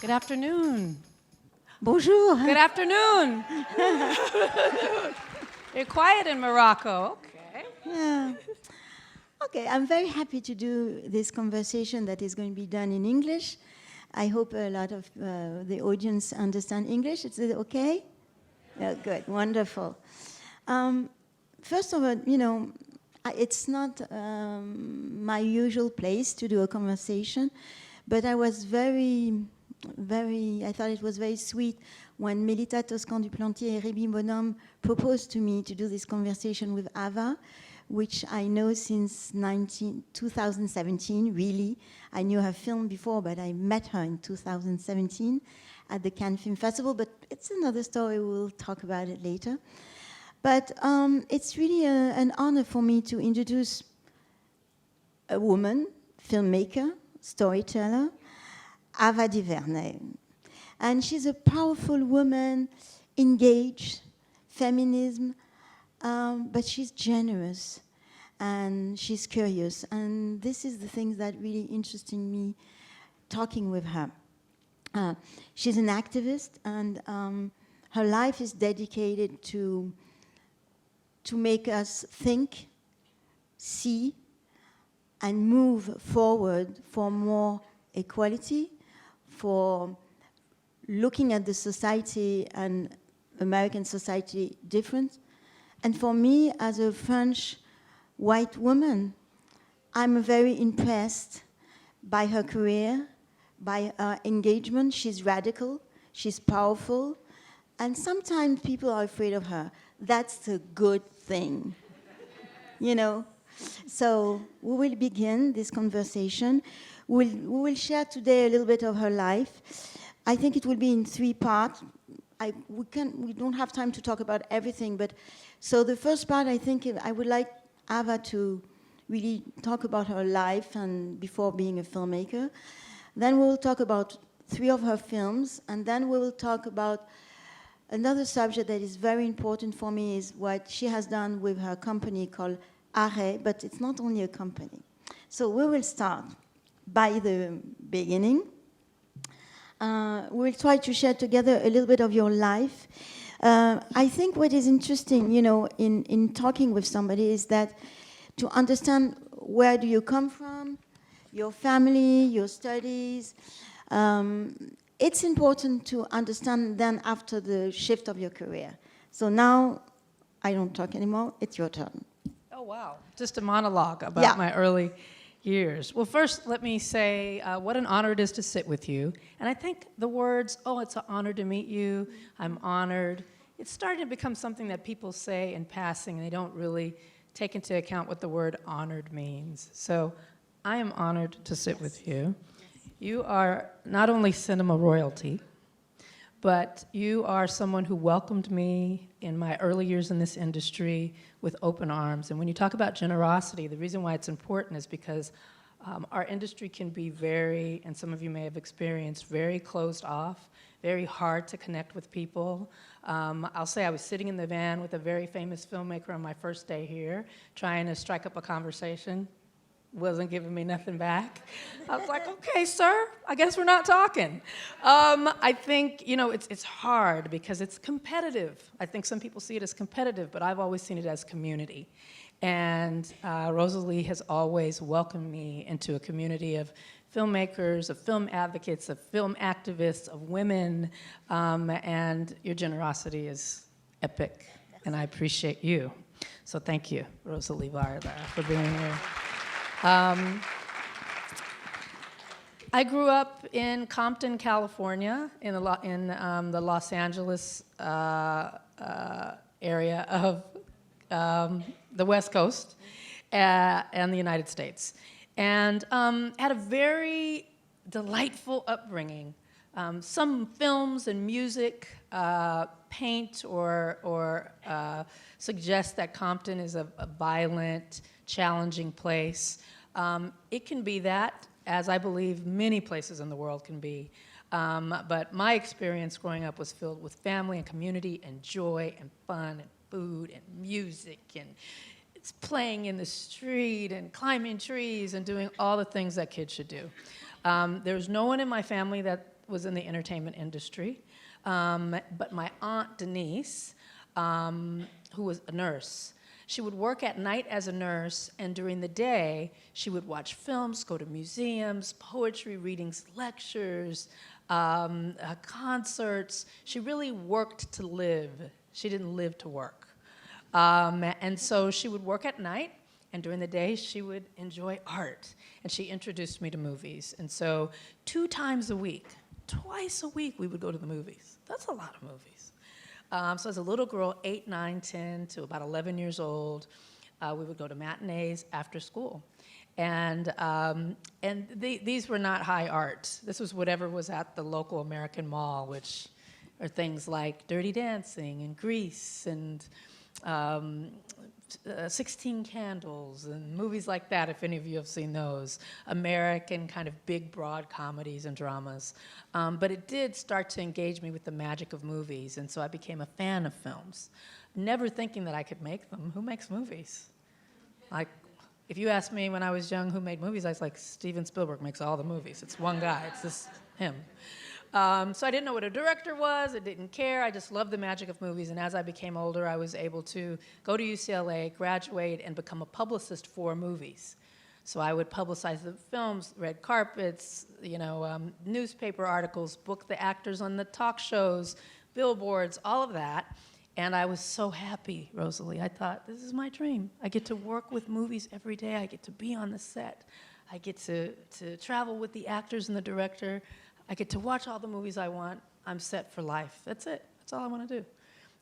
Good afternoon. Bonjour. Good afternoon. You're quiet in Morocco. Okay. Yeah. Okay, I'm very happy to do this conversation that is going to be done in English. I hope a lot of the audience understand English. Is it okay? Yeah, good, wonderful. First of all, it's not my usual place to do a conversation, but I was I thought it was very sweet when Mélita Toscan-Duplantier and Rémi Bonhomme proposed to me to do this conversation with Ava, which I know since 2017, really. I knew her film before, but I met her in 2017 at the Cannes Film Festival, but it's another story, we'll talk about it later. But it's really an honor for me to introduce a woman, filmmaker, storyteller, Ava DuVernay. And she's a powerful woman, engaged, feminism, but she's generous and she's curious. And this is the things that really interested me talking with her. She's an activist, and her life is dedicated to make us think, see, and move forward for more equality, for looking at the society and American society different. And for me, as a French white woman, I'm very impressed by her career, by her engagement. She's radical, she's powerful, and sometimes people are afraid of her. That's a good thing, So we will begin this conversation. We will share today a little bit of her life. I think it will be in 3 parts. We don't have time to talk about everything, but so the first part, I think I would like Ava to really talk about her life and before being a filmmaker. Then we'll talk about 3 of her films, and then we will talk about another subject that is very important for me, is what she has done with her company called Arrêt, but it's not only a company. So we will start by the beginning. We'll try to share together a little bit of your life. I think what is interesting, in talking with somebody is that to understand where do you come from, your family, your studies. It's important to understand then after the shift of your career. So now I don't talk anymore. It's your turn. Oh, wow. Just a monologue about my early years. Well, first, let me say what an honor it is to sit with you. And I think the words, it's an honor to meet you, I'm honored, it's starting to become something that people say in passing, and they don't really take into account what the word honored means. So I am honored to sit with you. You are not only cinema royalty, but you are someone who welcomed me in my early years in this industry with open arms. And when you talk about generosity, the reason why it's important is because our industry can be very, and some of you may have experienced, very closed off, very hard to connect with people. I'll say I was sitting in the van with a very famous filmmaker on my first day here, trying to strike up a conversation. Wasn't giving me nothing back. I was like, okay, sir, I guess we're not talking. I think, it's hard because it's competitive. I think some people see it as competitive, but I've always seen it as community. And Rosalie has always welcomed me into a community of filmmakers, of film advocates, of film activists, of women, and your generosity is epic, and I appreciate you. So thank you, Rosalie Varda, for being here. I grew up in Compton, California, in the Los Angeles area of the West Coast and the United States, and had a very delightful upbringing. Some films and music paint or suggest that Compton is a violent, challenging place. It can be that, as I believe many places in the world can be. But my experience growing up was filled with family and community and joy and fun and food and music and it's playing in the street and climbing trees and doing all the things that kids should do. There's no one in my family that was in the entertainment industry. But my aunt Denise, who was a nurse, she would work at night as a nurse, and during the day, she would watch films, go to museums, poetry readings, lectures, concerts. She really worked to live. She didn't live to work. And so she would work at night, and during the day, she would enjoy art. And she introduced me to movies. And so 2 times a week, twice a week, we would go to the movies. That's a lot of movies. So as a little girl, 8, 9, 10 to about 11 years old, we would go to matinees after school. And these were not high art. This was whatever was at the local American mall, which are things like Dirty Dancing and Grease and 16 Candles and movies like that, if any of you have seen those. American kind of big, broad comedies and dramas. But it did start to engage me with the magic of movies, and so I became a fan of films, never thinking that I could make them. Who makes movies? Like, if you asked me when I was young who made movies, I was like, Steven Spielberg makes all the movies. It's one guy. It's just him. So I didn't know what a director was. I didn't care. I just loved the magic of movies. And as I became older, I was able to go to UCLA, graduate, and become a publicist for movies. So I would publicize the films, red carpets, newspaper articles, book the actors on the talk shows, billboards, all of that. And I was so happy, Rosalie. I thought, this is my dream. I get to work with movies every day. I get to be on the set. I get to travel with the actors and the director. I get to watch all the movies I want. I'm set for life. That's it. That's all I want to do.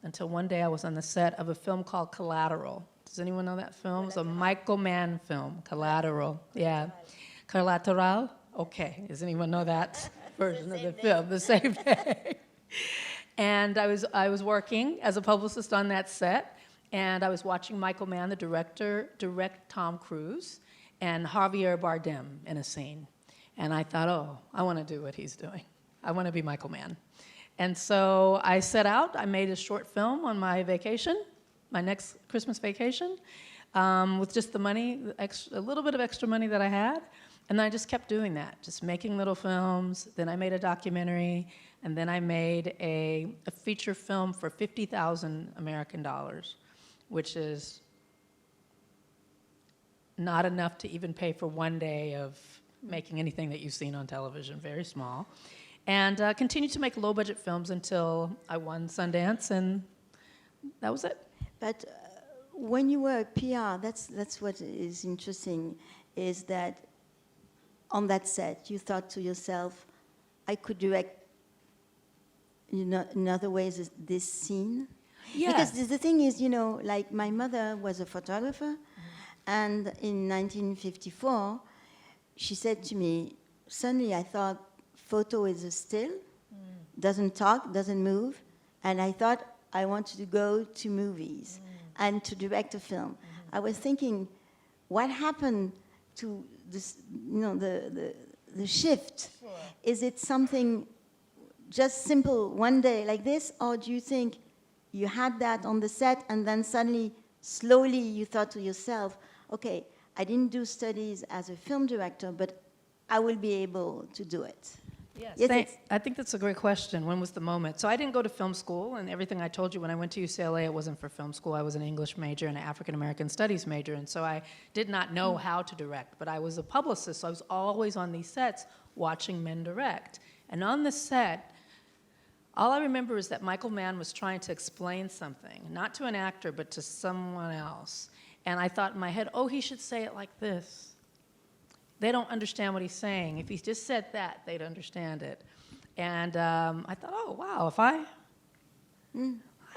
Until one day I was on the set of a film called Collateral. Does anyone know that film? It's a Michael Mann film, Collateral. Yeah. Collateral? Okay. Does anyone know that version of the film? The same day. And I was working as a publicist on that set, and I was watching Michael Mann, the director, direct Tom Cruise and Javier Bardem in a scene. And I thought, oh, I want to do what he's doing. I want to be Michael Mann. And so I set out. I made a short film on my vacation, my next Christmas vacation, with just the money, a little bit of extra money that I had. And then I just kept doing that, just making little films. Then I made a documentary, and then I made a feature film for 50,000 American dollars, which is not enough to even pay for one day of making anything that you've seen on television, very small. And continued to make low-budget films until I won Sundance, and that was it. But when you were a PR, that's what is interesting, is that on that set, you thought to yourself, I could direct, in other ways, this scene. Yes. Because the thing is, like my mother was a photographer, and in 1954, she said to me, suddenly I thought photo is a still, doesn't talk, doesn't move, and I thought I wanted to go to movies and to direct a film. I was thinking, what happened to this, the shift? Sure. Is it something just simple one day like this, or do you think you had that on the set and then suddenly, slowly you thought to yourself, okay, I didn't do studies as a film director, but I will be able to do it? Yes, I think that's a great question. When was the moment? So I didn't go to film school, and everything I told you when I went to UCLA, it wasn't for film school. I was an English major and an African American studies major, and so I did not know how to direct. But I was a publicist, so I was always on these sets watching men direct. And on the set, all I remember is that Michael Mann was trying to explain something, not to an actor, but to someone else. And I thought in my head, oh, he should say it like this. They don't understand what he's saying. If he just said that, they'd understand it. And I thought, oh, wow, if I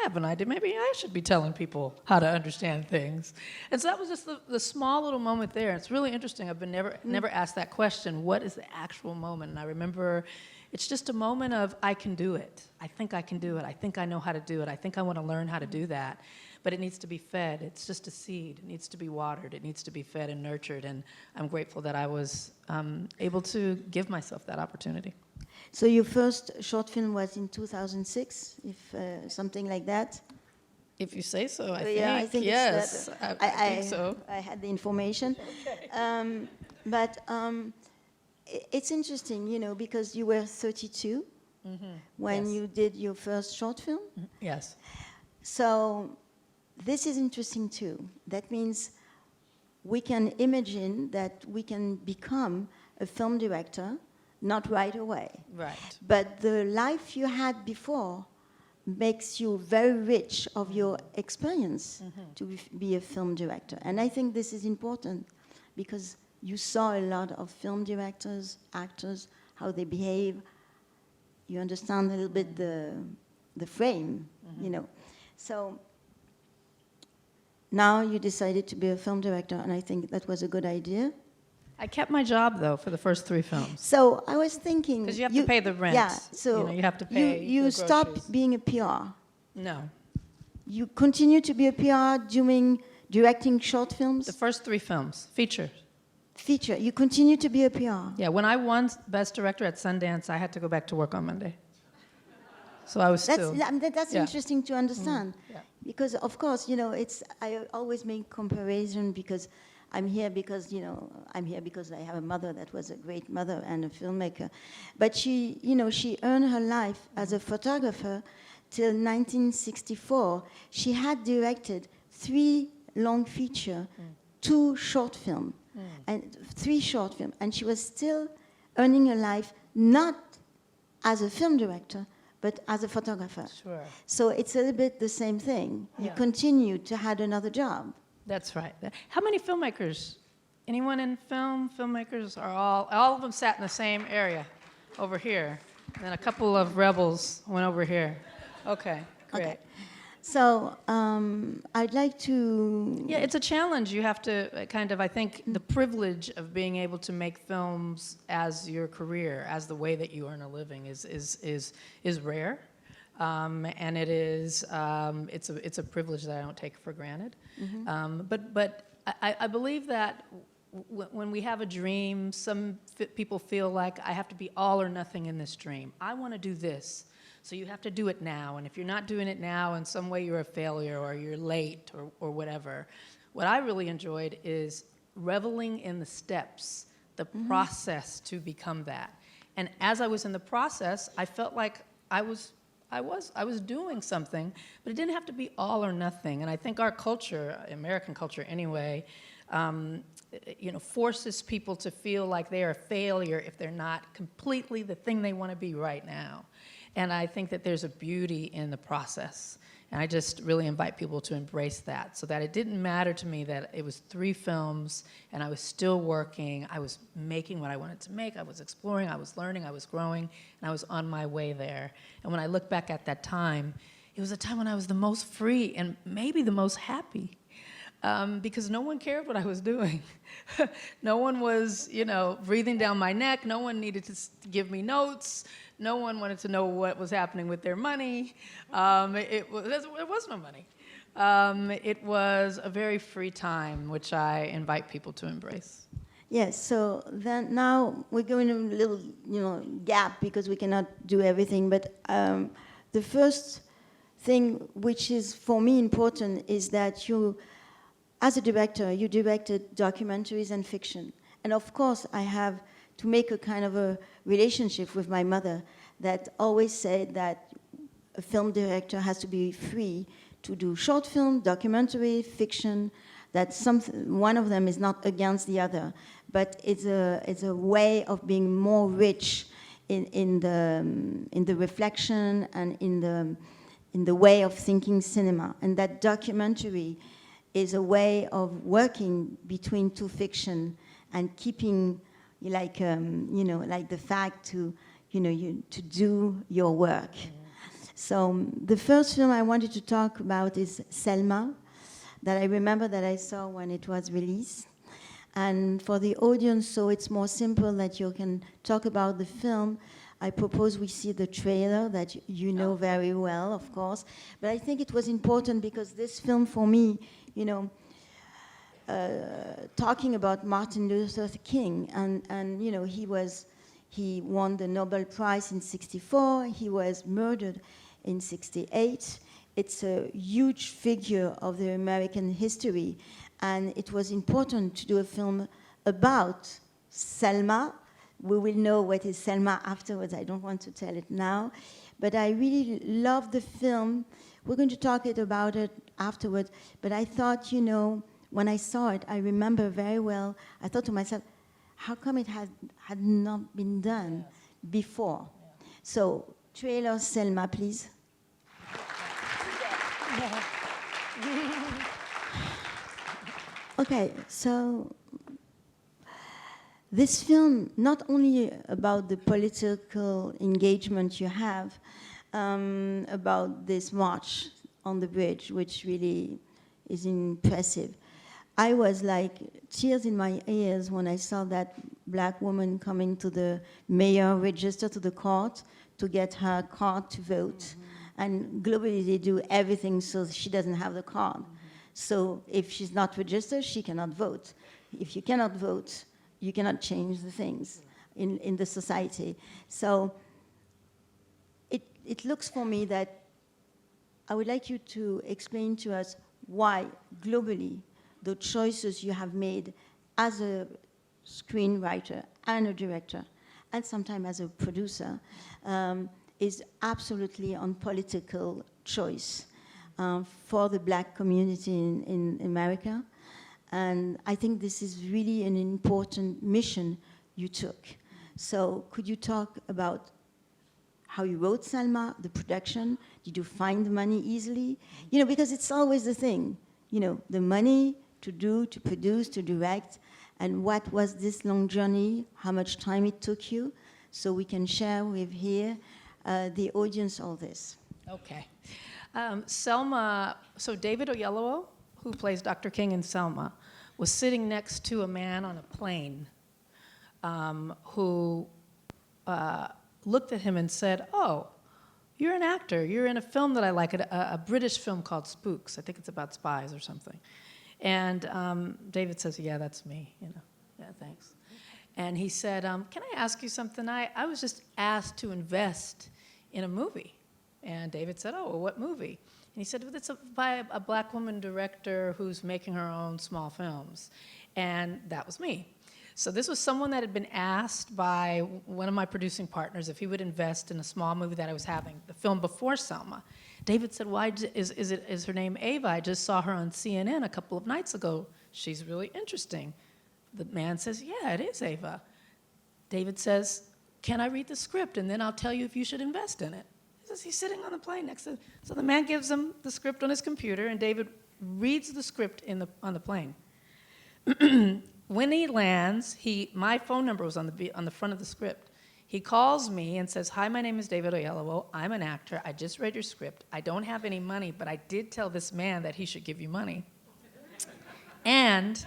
have an idea, maybe I should be telling people how to understand things. And so that was just the small little moment there. It's really interesting. I've been never asked that question, what is the actual moment? And I remember it's just a moment of, I can do it. I think I can do it. I think I know how to do it. I think I want to learn how to do that. But it needs to be fed. It's just a seed. It needs to be watered. It needs to be fed and nurtured. And I'm grateful that I was able to give myself that opportunity. So your first short film was in 2006, if something like that? If you say so, I think yes, I think so. I had the information. Okay. But it's interesting, because you were 32 when Yes. you did your first short film. Yes. So this is interesting too. That means we can imagine that we can become a film director, not right away. Right. But the life you had before makes you very rich of your experience to be a film director. And I think this is important because you saw a lot of film directors, actors, how they behave. You understand a little bit the frame, So now you decided to be a film director, and I think that was a good idea. I kept my job, though, for the first 3 films. So I was thinking... Because you have to pay the rent. Yeah, so you have to pay you the stopped groceries. being a PR. No. You continue to be a PR directing short films? The first 3 films, features. Feature. You continue to be a PR. Yeah, when I won Best Director at Sundance, I had to go back to work on Monday. So I was still... That's Yeah. interesting to understand. Yeah. Because, of course, I always make comparison because I'm here because I have a mother that was a great mother and a filmmaker. But she earned her life as a photographer till 1964. She had directed 3 long feature, 2 short film, and 3 short film. And she was still earning her life not as a film director, but as a photographer. Sure. So it's a little bit the same thing. You Yeah. continue to have another job. That's right. How many filmmakers? Anyone in film? Filmmakers are all of them sat in the same area over here. And then a couple of rebels went over here. Okay, great. Okay. So I'd like to... Yeah, it's a challenge. You have to I think the privilege of being able to make films as your career, as the way that you earn a living is rare. And it is, it's a privilege that I don't take for granted. But I believe that when we have a dream, some people feel like I have to be all or nothing in this dream. I want to do this. So you have to do it now, and if you're not doing it now, in some way you're a failure or you're late or whatever. What I really enjoyed is reveling in the steps, the process to become that. And as I was in the process, I felt like I was doing something, but it didn't have to be all or nothing. And I think our culture, American culture anyway, forces people to feel like they are a failure if they're not completely the thing they want to be right now. And I think that there's a beauty in the process. And I just really invite people to embrace that, so that it didn't matter to me that it was 3 films and I was still working. I was making what I wanted to make. I was exploring. I was learning. I was growing. And I was on my way there. And when I look back at that time, it was a time when I was the most free and maybe the most happy. Because no one cared what I was doing. No one was, breathing down my neck. No one needed to give me notes. No one wanted to know what was happening with their money. There was no money. It was a very free time, which I invite people to embrace. Yes, so then now we're going a little, gap because we cannot do everything. But the first thing which is for me important is that you, as a director, you directed documentaries and fiction. And of course, I have to make a kind of a relationship with my mother that always said that a film director has to be free to do short film, documentary, fiction, that one of them is not against the other, but it's a way of being more rich in the reflection and in the way of thinking cinema. And that documentary is a way of working between 2 fiction and keeping like the fact to do your work. So the first film I wanted to talk about is Selma, that I remember that I saw when it was released. And for the audience, so it's more simple that you can talk about the film, I propose we see the trailer that you know very well, of course. But I think it was important because this film for me, talking about Martin Luther King, and he won the Nobel Prize in '64. He was murdered in '68. It's a huge figure of the American history, and it was important to do a film about Selma, we will know what is Selma afterwards. I don't want to tell it now. But I really love the film. We're going to talk about it afterwards. But I thought, when I saw it, I remember very well, I thought to myself, how come it had not been done before? So, trailer Selma, please. Okay, so this film, not only about the political engagement you have, about this march on the bridge, which really is impressive. I was like tears in my ears when I saw that black woman coming to the mayor register to the court to get her card to vote. Mm-hmm. And globally they do everything so she doesn't have the card. Mm-hmm. So if she's not registered, she cannot vote. If you cannot vote, you cannot change the things in the society. So it looks for me that I would like you to explain to us why globally the choices you have made as a screenwriter and a director, and sometimes as a producer, is absolutely on political choice for the black community in America. And I think this is really an important mission you took. So could you talk about how you wrote Selma, the production? Did you find the money easily? Because it's always the thing, the money to do, to produce, to direct, and what was this long journey, how much time it took you, so we can share with here the audience all this. Okay. Selma, so David Oyelowo, who plays Dr. King in Selma, was sitting next to a man on a plane who looked at him and said, "Oh, you're an actor. You're in a film that I like, a British film called Spooks. I think it's about spies or something." And David says, "Yeah, that's me, Yeah, thanks." And he said, "Can I ask you something? I was just asked to invest in a movie." And David said, "Oh, well, what movie?" And he said, "Well, it's by a black woman director who's making her own small films." And that was me. So this was someone that had been asked by one of my producing partners if he would invest in a small movie that I was having, the film before Selma. David said, "Why is her name Ava? I just saw her on CNN a couple of nights ago. She's really interesting." The man says, "Yeah, it is Ava." David says, "Can I read the script and then I'll tell you if you should invest in it?" He says, he's sitting on the plane next to. So the man gives him the script on his computer, and David reads the script on the plane. When he lands, my phone number was on the front of the script. He calls me and says, "Hi, my name is David Oyelowo. I'm an actor. I just read your script. I don't have any money, but I did tell this man that he should give you money. And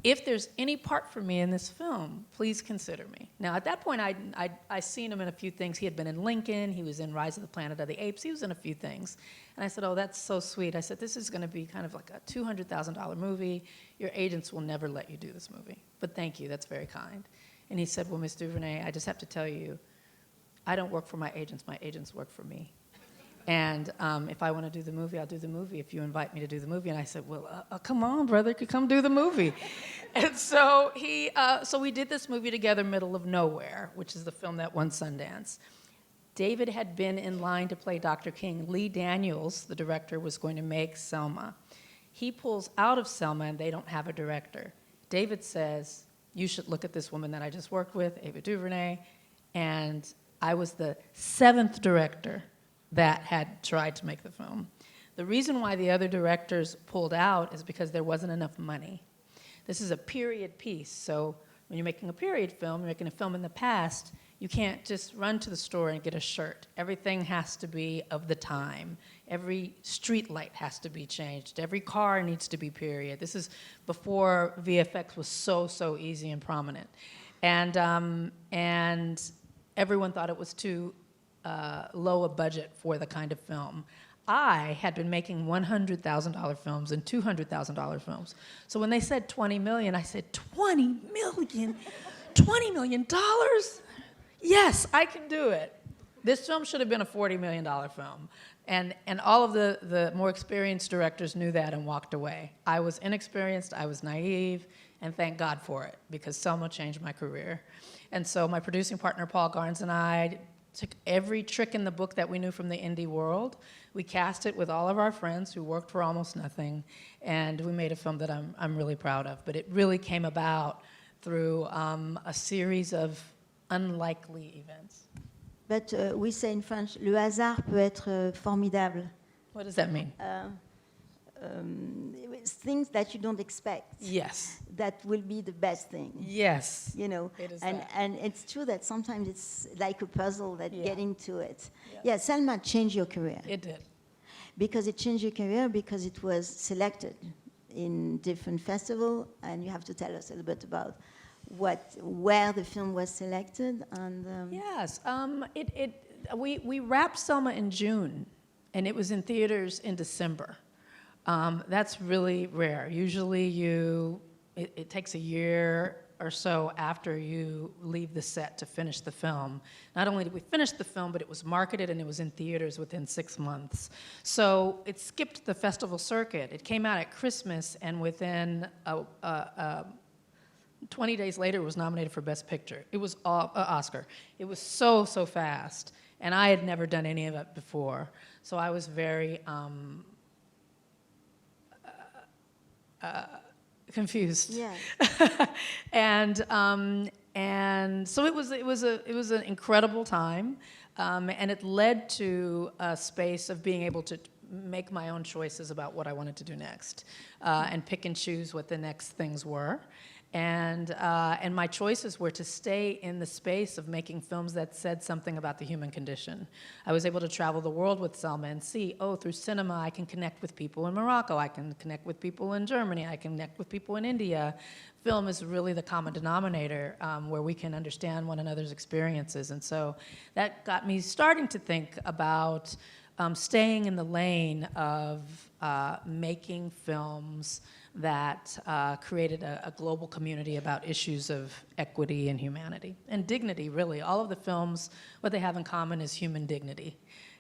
if there's any part for me in this film, please consider me." Now, at that point, I'd seen him in a few things. He had been in Lincoln. He was in Rise of the Planet of the Apes. He was in a few things. And I said, "Oh, that's so sweet." I said, "This is going to be kind of like a $200,000 movie. Your agents will never let you do this movie. But thank you. That's very kind." And he said, "Well, Ms. DuVernay, I just have to tell you, I don't work for my agents. My agents work for me. And if I want to do the movie, I'll do the movie if you invite me to do the movie." And I said, "Well, come on, brother, come do the movie." And so we did this movie together, Middle of Nowhere, which is the film that won Sundance. David had been in line to play Dr. King. Lee Daniels, the director, was going to make Selma. He pulls out of Selma, and they don't have a director. David says, "You should look at this woman that I just worked with, Ava DuVernay." And I was the 7th director that had tried to make the film. The reason why the other directors pulled out is because there wasn't enough money. This is a period piece, so when you're making a period film, you're making a film in the past, you can't just run to the store and get a shirt. Everything has to be of the time. Every street light has to be changed. Every car needs to be period. This is before VFX was so easy and prominent. And everyone thought it was too low a budget for the kind of film. I had been making $100,000 films and $200,000 films. So when they said $20 million, I said, $20 million? $20 million? Yes, I can do it. This film should have been a $40 million film. And all of the more experienced directors knew that and walked away. I was inexperienced, I was naive, and thank God for it, because Selma changed my career. And so my producing partner, Paul Garnes, and I took every trick in the book that we knew from the indie world. We cast it with all of our friends who worked for almost nothing, and we made a film that I'm really proud of. But it really came about through a series of unlikely events. But we say in French, le hasard peut être formidable. What does that mean? It's things that you don't expect. Yes. That will be the best thing. Yes. You know, it is and it's true that sometimes it's like a puzzle that getting to it. Yeah. Yeah, Selma changed your career. It did. Because it changed your career because it was selected in different festivals, and you have to tell us a little bit about where the film was selected. And Yes, we wrapped Selma in June, and it was in theaters in December. That's really rare. Usually it takes a year or so after you leave the set to finish the film. Not only did we finish the film, but it was marketed and it was in theaters within 6 months. So it skipped the festival circuit. It came out at Christmas, and within 20 days later, it was nominated for Best Picture. It was Oscar. It was so fast, and I had never done any of it before. So I was very confused. yeah. and so it was an incredible time, and it led to a space of being able to make my own choices about what I wanted to do next, and pick and choose what the next things were. And my choices were to stay in the space of making films that said something about the human condition. I was able to travel the world with Selma and see, through cinema I can connect with people in Morocco, I can connect with people in Germany, I can connect with people in India. Film is really the common denominator where we can understand one another's experiences. And so that got me starting to think about staying in the lane of making films that created a global community about issues of equity and humanity and dignity, really. All of the films, what they have in common is human dignity.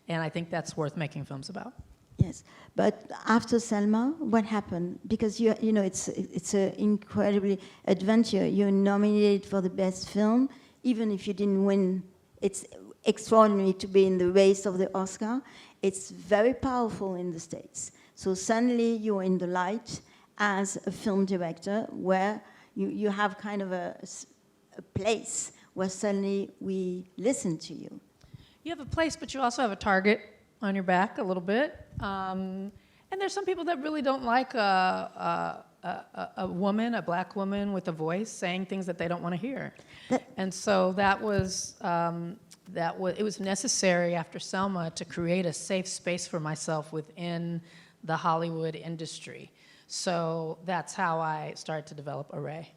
And I think that's worth making films about. Yes, but after Selma, what happened? Because you know it's an incredibly adventure. You're nominated for the best film, even if you didn't win. It's extraordinary to be in the race of the Oscar. It's very powerful in the States. So suddenly you're in the light as a film director, where you have kind of a place where suddenly we listen to you. You have a place, but you also have a target on your back a little bit. And there's some people that really don't like a woman, a black woman with a voice, saying things that they don't want to hear. And so it was necessary after Selma to create a safe space for myself within the Hollywood industry. So that's how I started to develop Array.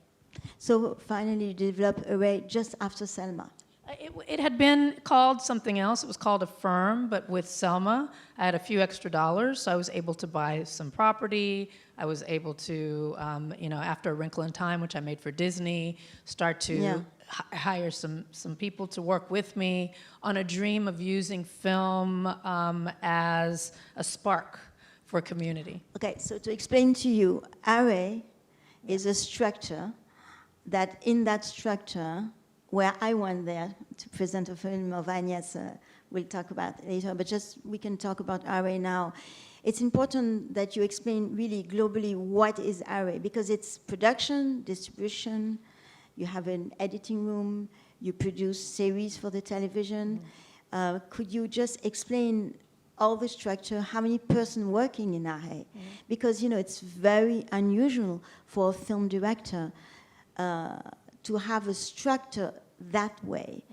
So finally you developed Array just after Selma. It had been called something else. It was called Affirm, but with Selma, I had a few extra dollars, so I was able to buy some property. I was able to, after A Wrinkle in Time, which I made for Disney, start to hire some people to work with me on a dream of using film as a spark for community. Okay, so to explain to you, Array is a structure that in that structure, where I went there to present a film of Agnes, we'll talk about it later, but just we can talk about Array now. It's important that you explain really globally what is Array, because it's production, distribution, you have an editing room, you produce series for the television. Could you just explain all the structure, how many persons working in Array? Because, it's very unusual for a film director to have a structure that way.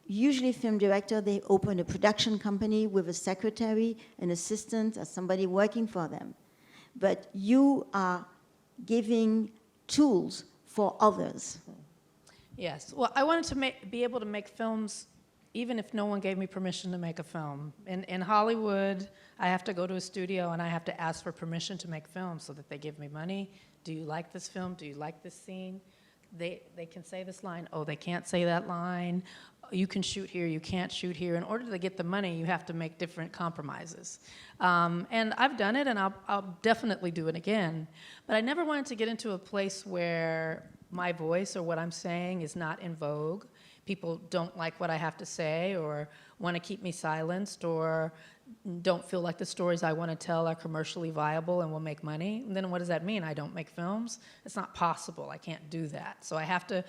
Usually film director, they open a production company with a secretary, an assistant, or somebody working for them. But you are giving tools for others. Yes, well, I wanted to be able to make films even if no one gave me permission to make a film. In Hollywood, I have to go to a studio and I have to ask for permission to make films so that they give me money. Do you like this film? Do you like this scene? They can say this line. Oh, they can't say that line. you can shoot here, you can't shoot here. In order to get the money, you have to make different compromises. And I've done it, and I'll definitely do it again. But I never wanted to get into a place where my voice or what I'm saying is not in vogue. People don't like what I have to say, or want to keep me silenced, or don't feel like the stories I want to tell are commercially viable and will make money. And then what does that mean? I don't make films? It's not possible. I can't do that. So I have to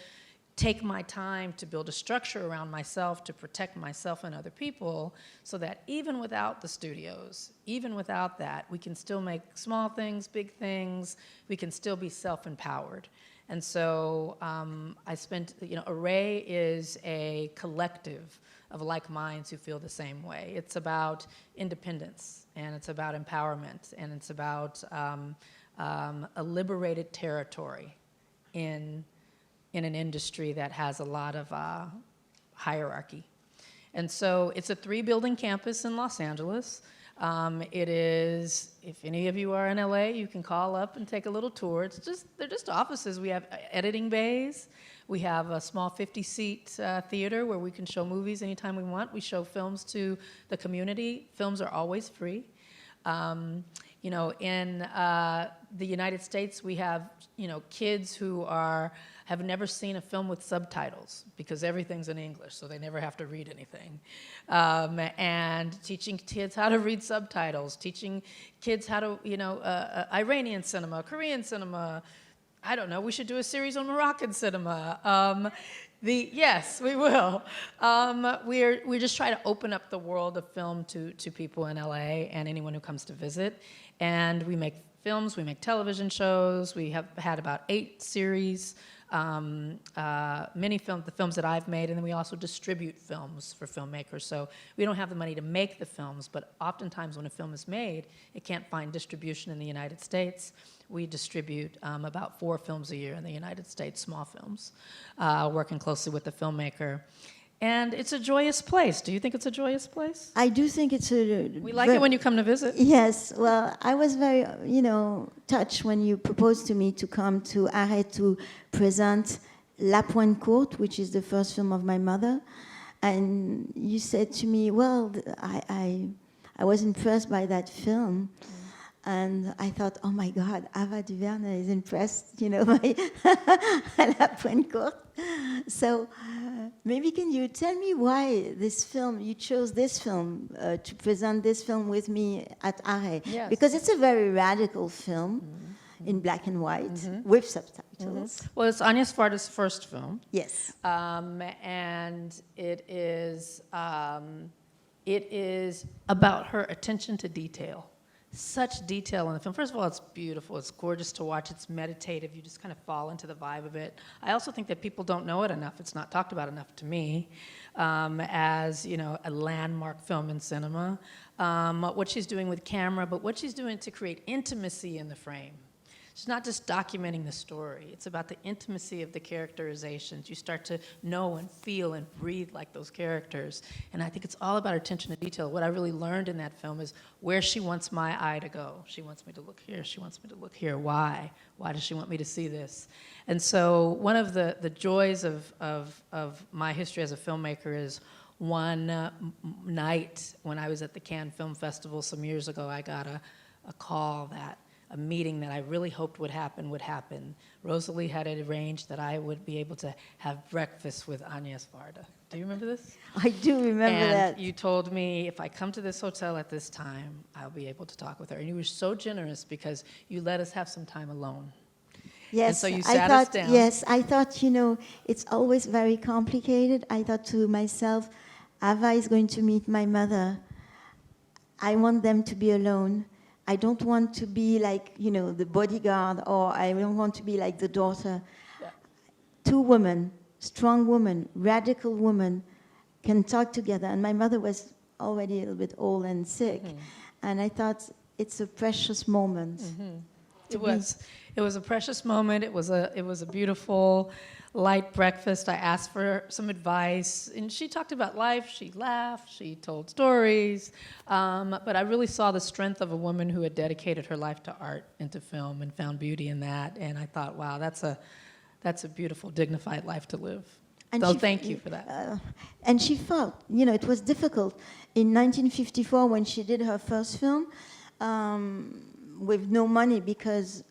take my time to build a structure around myself to protect myself and other people, so that even without the studios, even without that, we can still make small things, big things. We can still be self-empowered. And so I spent, Array is a collective of like minds who feel the same way. It's about independence, and it's about empowerment, and it's about a liberated territory in an industry that has a lot of hierarchy. And so it's a 3-building campus in Los Angeles. It is, if any of you are in LA, you can call up and take a little tour. They're just offices. We have editing bays. We have a small 50-seat theater where we can show movies anytime we want. We show films to the community. Films are always free. In the United States, we have, kids who have never seen a film with subtitles because everything's in English, so they never have to read anything. And teaching kids how to read subtitles, teaching kids how to, Iranian cinema, Korean cinema. I don't know, we should do a series on Moroccan cinema. Yes, we will. We're just trying to open up the world of film to people in LA and anyone who comes to visit. And we make films, we make television shows. We have had about 8 series, many films, the films that I've made, and then we also distribute films for filmmakers. So we don't have the money to make the films, but oftentimes when a film is made, it can't find distribution in the United States. We distribute about 4 films a year in the United States, small films, working closely with the filmmaker. And it's a joyous place. Do you think it's a joyous place? I do think it's a... We like it when you come to visit. Yes. Well, I was very, touched when you proposed to me to come to Arrêt to present La Pointe Courte, which is the first film of my mother. And you said to me, well, I was impressed by that film. And I thought, oh my God, Ava DuVernay is impressed, by La Pointe Courte. So maybe can you tell me why you chose this film to present this film with me at Arrêt? Yes. Because it's a very radical film in black and white with subtitles. Well, it's Agnes Varda's first film. Yes. And it is about her attention to detail. Such detail in the film. First of all, it's beautiful. It's gorgeous to watch. It's meditative. You just kind of fall into the vibe of it. I also think that people don't know it enough. It's not talked about enough to me as, a landmark film in cinema. What she's doing with camera, but what she's doing to create intimacy in the frame. She's not just documenting the story. It's about the intimacy of the characterizations. You start to know and feel and breathe like those characters. And I think it's all about attention to detail. What I really learned in that film is where she wants my eye to go. She wants me to look here. She wants me to look here. Why? Why does she want me to see this? And so one of the joys of my history as a filmmaker is one night when I was at the Cannes Film Festival some years ago, I got a call that a meeting that I really hoped would happen. Rosalie had arranged that I would be able to have breakfast with Agnes Varda. Do you remember this? I do remember that. And you told me if I come to this hotel at this time, I'll be able to talk with her. And you were so generous because you let us have some time alone. Yes, and so you sat us down. Yes, I thought, it's always very complicated. I thought to myself, Ava is going to meet my mother. I want them to be alone. I don't want to be like, the bodyguard, or I don't want to be like the daughter. Yeah. 2 women, strong women, radical women, can talk together. And my mother was already a little bit old and sick. And I thought it's a precious moment. It was a precious moment. It was a beautiful, light breakfast. I asked for some advice, and she talked about life. She laughed. She told stories. But I really saw the strength of a woman who had dedicated her life to art and to film and found beauty in that. And I thought, wow, that's a beautiful, dignified life to live. And So thank you for that. And she felt, it was difficult. In 1954, when she did her first film, with no money, because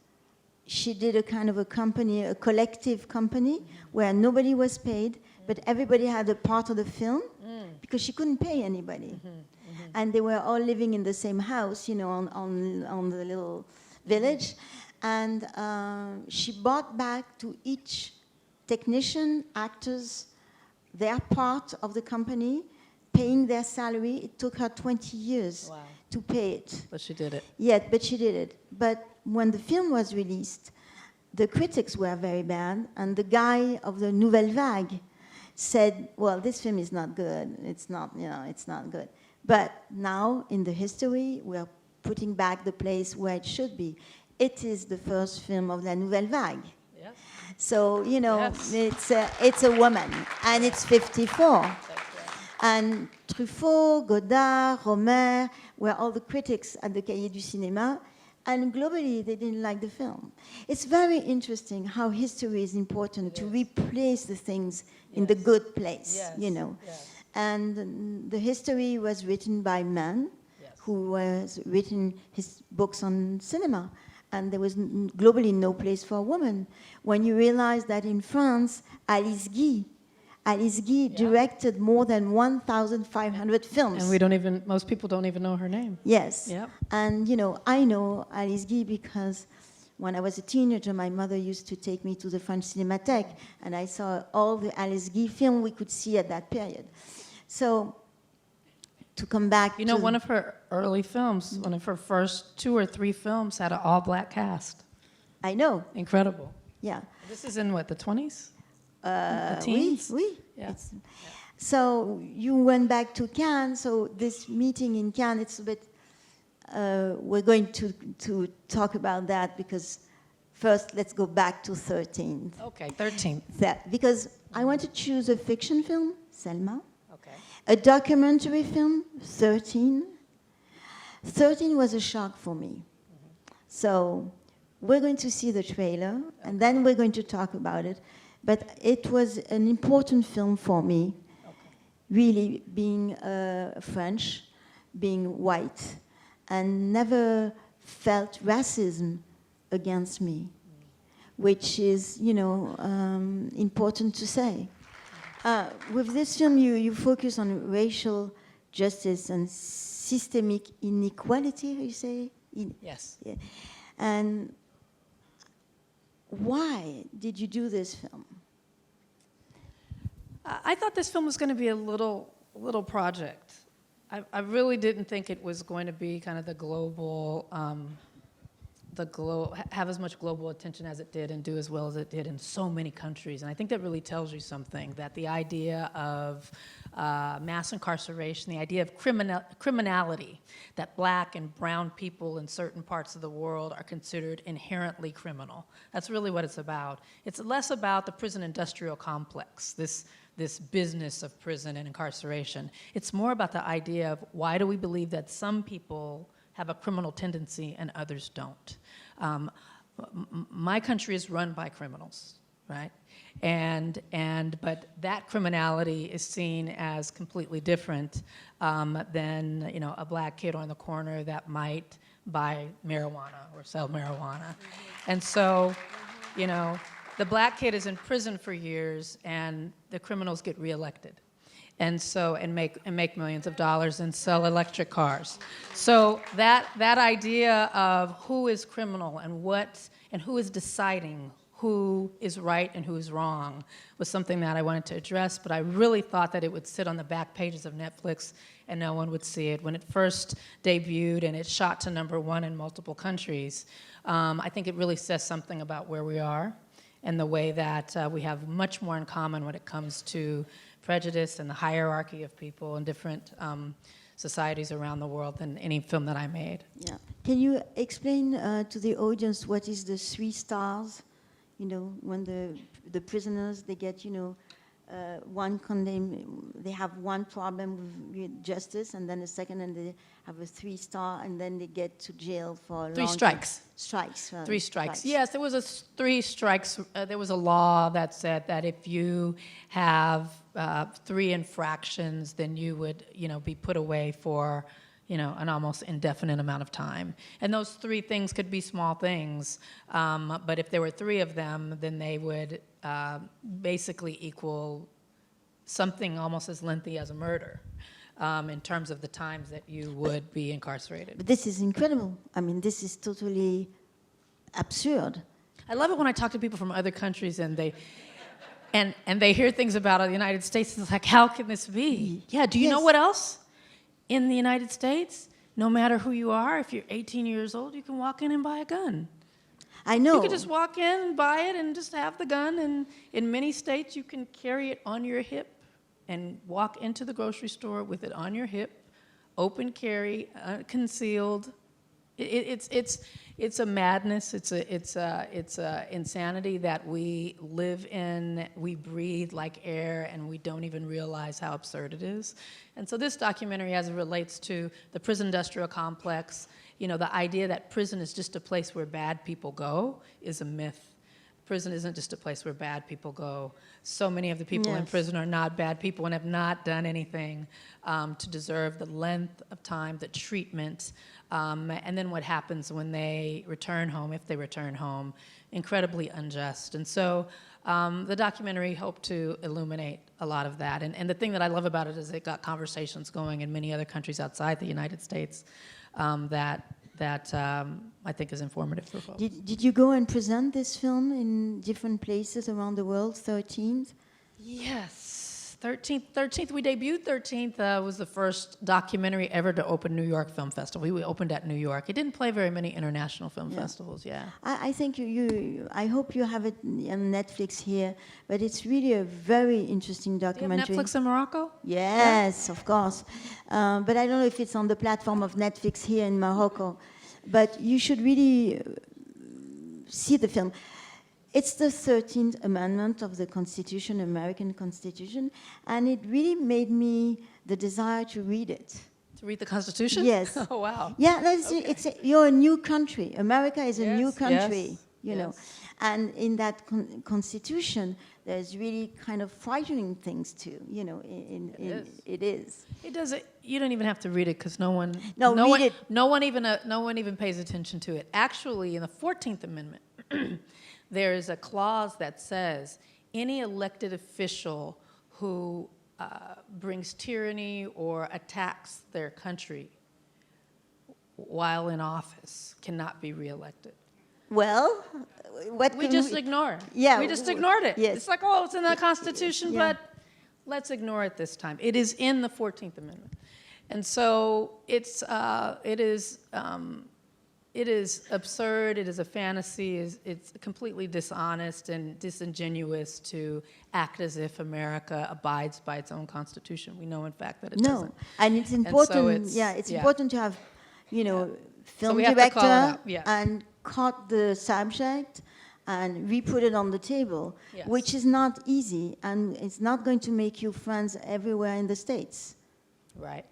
she did a kind of a company, a collective company, where nobody was paid, but everybody had a part of the film, because she couldn't pay anybody. And they were all living in the same house, on the little village. And she bought back to each technician, actors, their part of the company, paying their salary. It took her 20 years to pay it. But she did it. Yeah, but she did it. But when the film was released, the critics were very bad, and the guy of the Nouvelle Vague said, well, this film is not good. It's not, it's not good. But now, in the history, we're putting back the place where it should be. It is the first film of La Nouvelle Vague. Yes. So, Yes. it's a woman, and it's 54. That's right. And Truffaut, Godard, Romer were all the critics at the Cahiers du Cinéma, and globally they didn't like the film. It's very interesting how history is important to replace the things in the good place, Yes. And the history was written by men who was written his books on cinema, and there was globally no place for a woman. When you realize that in France, Alice Guy directed more than 1,500 films. And most people don't even know her name. Yes. Yep. And, I know Alice Guy because when I was a teenager, my mother used to take me to the French Cinémathèque, and I saw all the Alice Guy films we could see at that period. So, to come back to... one of her early films, one of her first 2 or 3 films had an all-black cast. I know. Incredible. Yeah. This is in, what, the 20s? The teens? Oui. Yeah. So you went back to Cannes. So this meeting in Cannes, it's a bit. We're going to talk about that because first let's go back to 13th. Okay, 13th. Because I want to choose a fiction film, Selma. Okay. A documentary film, 13. 13 was a shock for me. So we're going to see the trailer, and then we're going to talk about it. But it was an important film for me, really being French, being white, and never felt racism against me, which is, important to say. With this film, you focus on racial justice and systemic inequality, you say? Yes. Yeah. And why did you do this film? I thought this film was going to be a little project. I really didn't think it was going to be kind of have as much global attention as it did and do as well as it did in so many countries. And I think that really tells you something, that the idea of mass incarceration, the idea of criminality, that black and brown people in certain parts of the world are considered inherently criminal. That's really what it's about. It's less about the prison industrial complex, this business of prison and incarceration. It's more about the idea of why do we believe that some people have a criminal tendency and others don't. My country is run by criminals, right? But that criminality is seen as completely different than a black kid on the corner that might buy marijuana or sell marijuana. And so, the black kid is in prison for years, and the criminals get reelected, and make millions of dollars and sell electric cars. So that idea of who is criminal and who is deciding who is right and who is wrong was something that I wanted to address, but I really thought that it would sit on the back pages of Netflix and no one would see it. When it first debuted and it shot to #1 in multiple countries, I think it really says something about where we are and the way that we have much more in common when it comes to prejudice and the hierarchy of people in different societies around the world than any film that I made. Yeah. Can you explain to the audience what is the 3 stars? When the prisoners, they get, they have one problem with justice, and then a second, and they have a 3-star, and then they get to jail for Three strikes. Strikes. Right. 3 strikes. Yes, there was 3 strikes. There was a law that said that if you have 3 infractions, then you would, be put away for, an almost indefinite amount of time. And those 3 things could be small things, but if there were 3 of them, then they would basically equal something almost as lengthy as a murder in terms of the times that you would be incarcerated. But this is incredible. I mean, this is totally absurd. I love it when I talk to people from other countries and they hear things about the United States. It's like, how can this be? Yeah, do you know what else? In the United States, no matter who you are, if you're 18 years old, you can walk in and buy a gun. I know. You can just walk in and buy it and just have the gun. And in many states, you can carry it on your hip and walk into the grocery store with it on your hip, open carry, concealed. It's a madness. It's a insanity that we live in. We breathe like air, and we don't even realize how absurd it is. And so this documentary, as it relates to the prison industrial complex, the idea that prison is just a place where bad people go is a myth. Prison isn't just a place where bad people go. So many of the people in prison are not bad people and have not done anything to deserve the length of time, the treatment, and then what happens when they return home, if they return home, incredibly unjust. And so the documentary hoped to illuminate a lot of that. And the thing that I love about it is it got conversations going in many other countries outside the United States that I think is informative for folks. Did you go and present this film in different places around the world, 13th? Yes. 13th, we debuted 13th, was the first documentary ever to open New York Film Festival. We opened at New York. It didn't play very many international film festivals, I think I hope you have it on Netflix here, but it's really a very interesting documentary. Do you have Netflix in Morocco? Yes, of course. But I don't know if it's on the platform of Netflix here in Morocco. But you should really see the film. It's the 13th Amendment of the Constitution, American Constitution, and it really made me the desire to read it. To read the Constitution? Yes. Oh, wow. Yeah, you're a new country. America is a new country, you know. And in that Constitution, there's really kind of frightening things too, you know. It is. It does. You don't even have to read it because no one even pays attention to it. Actually, in the 14th Amendment, there is a clause that says any elected official who brings tyranny or attacks their country while in office cannot be reelected. Well, we just ignore it. Yeah, we just ignored it. Yes. It's like, oh, it's in the Constitution, but let's ignore it this time. It is in the 14th Amendment, and so it is absurd. It is a fantasy. It's completely dishonest and disingenuous to act as if America abides by its own Constitution. We know, in fact, that it doesn't. And it's important. And so it's important to have, you know, film director and cut the subject and re-put it on the table, which is not easy, and it's not going to make you friends everywhere in the States. Right.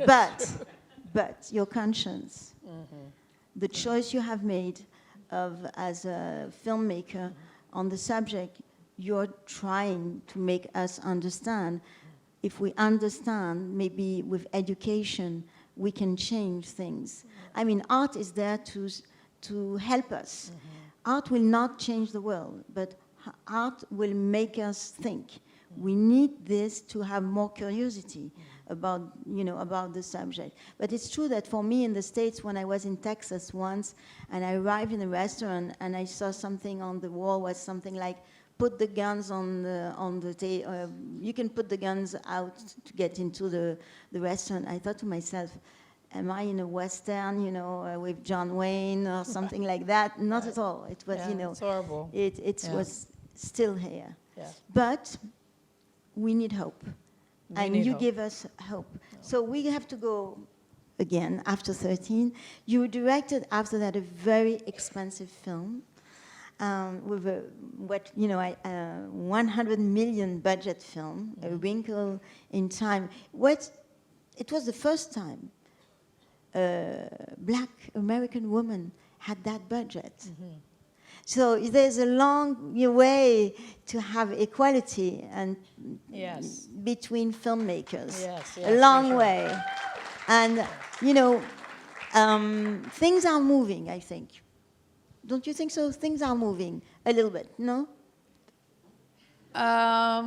But your conscience, the choice you have made as a filmmaker on the subject, you're trying to make us understand. If we understand, maybe with education, we can change things. I mean, art is there to help us. Art will not change the world, but art will make us think. We need this to have more curiosity about the subject. But it's true that for me in the States, when I was in Texas once, and I arrived in a restaurant and I saw something on the wall was something like, put the guns on the table. You can put the guns out to get into the restaurant. I thought to myself, am I in a Western, with John Wayne or something like that? Not at all. It was, it's horrible. It was still here. Yeah. But we need hope. You give us hope. So we have to go again after 13. You directed after that a very expensive film. with a 100 million budget film, A Wrinkle in Time. It was the first time a black American woman had that budget. Mm-hmm. So there's a long way to have equality and between filmmakers. A long way. And, things are moving, I think. Don't you think so? Things are moving a little bit, no? I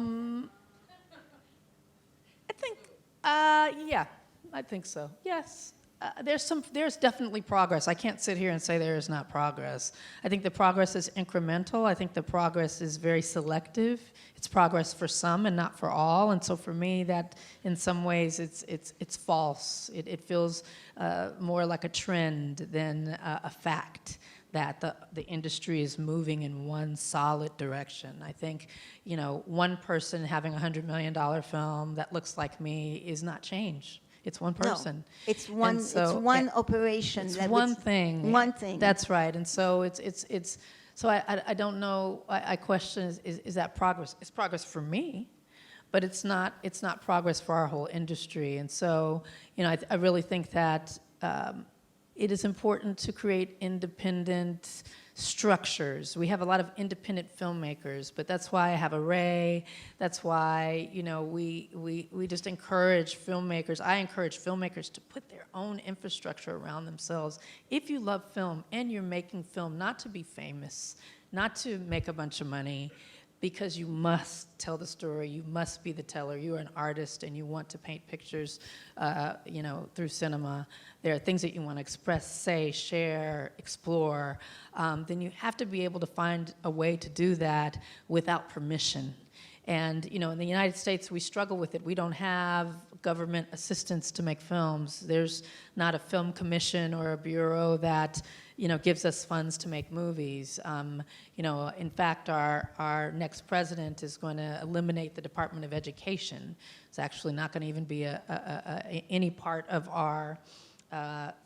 think, I think so. Yes. There's definitely progress. I can't sit here and say there is not progress. I think the progress is incremental. I think the progress is very selective. It's progress for some and not for all. And so for me, that in some ways it's false. It feels more like a trend than a fact that the industry is moving in one solid direction. I think, one person having a $100 million film that looks like me is not change. It's one person. No, it's one. So it's one operation. It's one thing. One thing. That's right. And so it's. So I don't know. I question is that progress? It's progress for me, but it's not progress for our whole industry. And so I really think that it is important to create independent structures. We have a lot of independent filmmakers, but that's why I have a Ray. That's why we just encourage filmmakers. I encourage filmmakers to put their own infrastructure around themselves. If you love film and you're making film, not to be famous, not to make a bunch of money, because you must tell the story, you must be the teller, you're an artist and you want to paint pictures, through cinema. There are things that you want to express, say, share, explore, then you have to be able to find a way to do that without permission. And, in the United States, we struggle with it. We don't have government assistance to make films. There's not a film commission or a bureau that, gives us funds to make movies. In fact, our next president is going to eliminate the Department of Education. It's actually not going to even be any part of our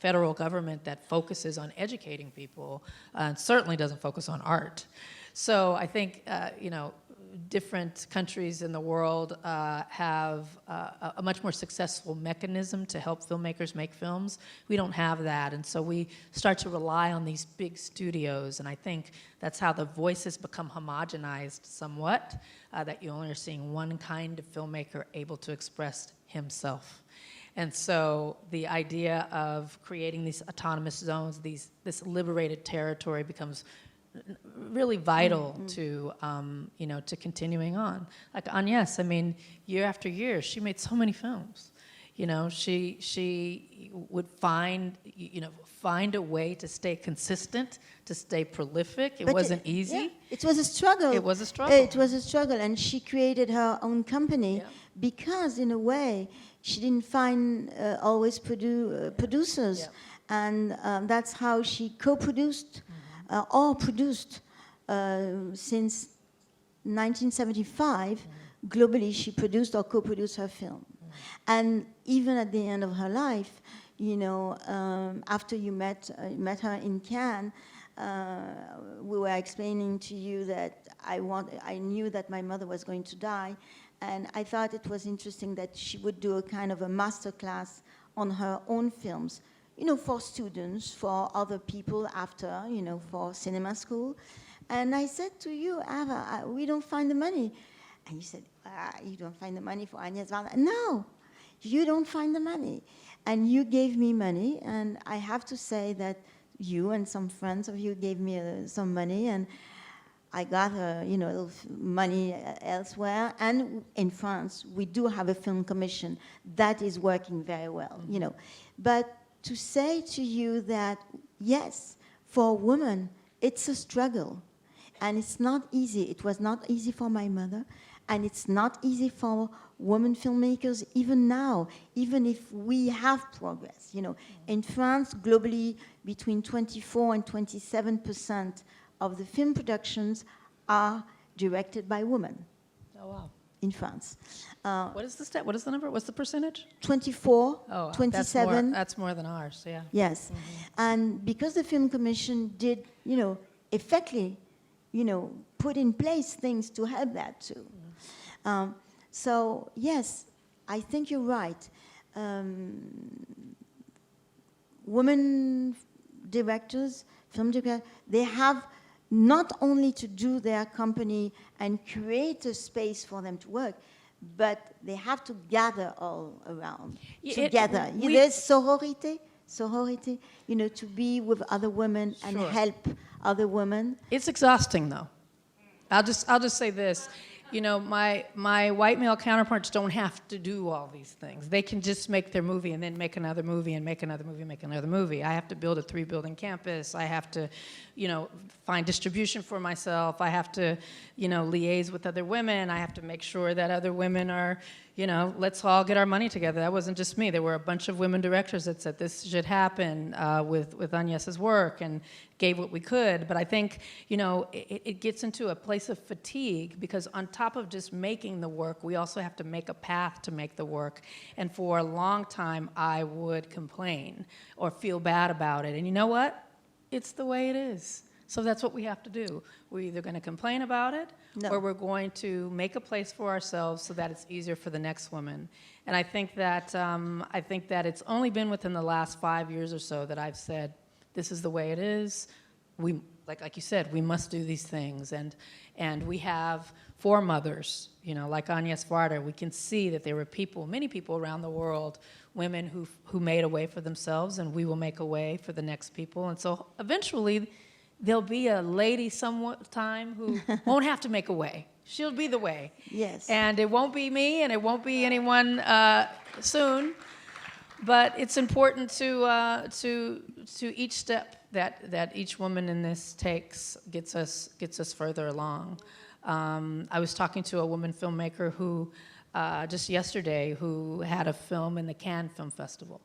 federal government that focuses on educating people, and certainly doesn't focus on art. So I think, different countries in the world have a much more successful mechanism to help filmmakers make films. We don't have that, and so we start to rely on these big studios, and I think that's how the voices become homogenized somewhat, that you only are seeing one kind of filmmaker able to express himself. And so the idea of creating these autonomous zones, this liberated territory becomes really vital to to continuing on. Like Agnès, year after year, she made so many films. She would find a way to stay consistent, to stay prolific. It wasn't easy. It was a struggle. It was a struggle. It was a struggle, and she created her own company because, in a way, she didn't find always producers, and that's how she co-produced. Or produced since 1975. Globally, she produced or co-produced her film. And even at the end of her life, after you met her in Cannes, we were explaining to you that I knew that my mother was going to die, and I thought it was interesting that she would do a kind of a master class on her own films, for students, for other people after, for cinema school. And I said to you, Ava, we don't find the money. And you said, you don't find the money for Agnès Varda? No, you don't find the money. And you gave me money, and I have to say that you and some friends of you gave me some money, and I got little money elsewhere. And in France, we do have a film commission that is working very well, But to say to you that, yes, for a woman, it's a struggle. And it's not easy. It was not easy for my mother. And it's not easy for women filmmakers even now, even if we have progress. In France, globally, between 24 and 27% of the film productions are directed by women. Oh, wow. In France. What is the stat? What is the number? What's the percentage? 24, 27. That's more than ours, yeah. Yes. And because the Film Commission did, effectively put in place things to help that too. So yes, I think you're right. Women directors, film directors, they have not only to do their company and create a space for them to work, but they have to gather all around together. There's sorority, to be with other women and help other women. It's exhausting, though. I'll just say this. My white male counterparts don't have to do all these things. They can just make their movie and then make another movie and make another movie and make another movie. I have to build a 3-building campus. I have to, find distribution for myself. I have to, liaise with other women. I have to make sure that other women are, let's all get our money together. That wasn't just me. There were a bunch of women directors that said this should happen with Agnes's work and gave what we could. But I think, it gets into a place of fatigue because on top of just making the work, we also have to make a path to make the work. And for a long time, I would complain or feel bad about it. And you know what? It's the way it is. So that's what we have to do. We're either going to complain about it or we're going to make a place for ourselves so that it's easier for the next woman. And I think that it's only been within the last 5 years or so that I've said, this is the way it is. We, like you said, we must do these things. And we have foremothers, like Agnes Varda. We can see that there were many people around the world, women who made a way for themselves, and we will make a way for the next people. And so eventually, there'll be a lady sometime who won't have to make a way. She'll be the way. Yes. And it won't be me, and it won't be anyone soon. But it's important to each step that each woman in this takes gets us further along. I was talking to a woman filmmaker who just yesterday who had a film in the Cannes Film Festival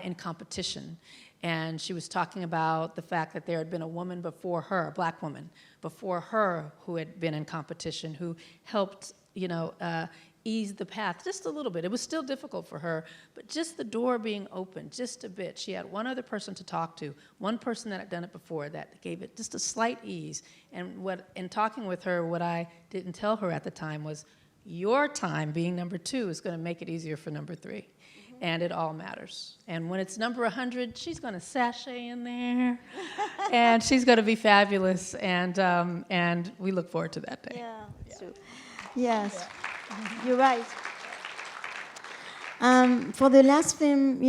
in competition. And she was talking about the fact that there had been a woman before her, a black woman, before her who had been in competition, who helped, ease the path just a little bit. It was still difficult for her, but just the door being open just a bit. She had one other person to talk to, one person that had done it before that gave it just a slight ease. And in talking with her, what I didn't tell her at the time was, your time being number 2 is going to make it easier for number 3. And it all matters. And when it's number 100, she's going to sashay in there, and she's going to be fabulous. And we look forward to that day. Yeah, that's true. Yes, you're right. For the last film,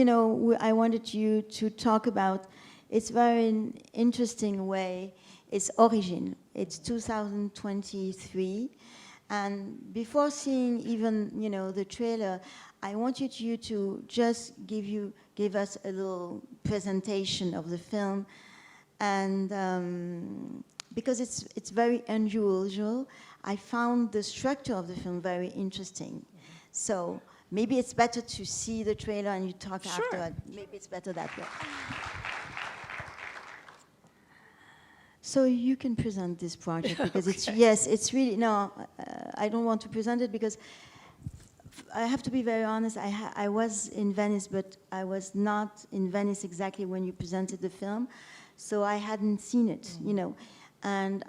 I wanted you to talk about. It's very interesting way. It's Origin. It's 2023, and before seeing even the trailer, I wanted you to just give us a little presentation of the film, and because it's very unusual, I found the structure of the film very interesting. So maybe it's better to see the trailer and you talk after. Maybe it's better that way. So you can present this project because it's really I don't want to present it because I have to be very honest. I was in Venice, but I was not in Venice exactly when you presented the film, so I hadn't seen it, and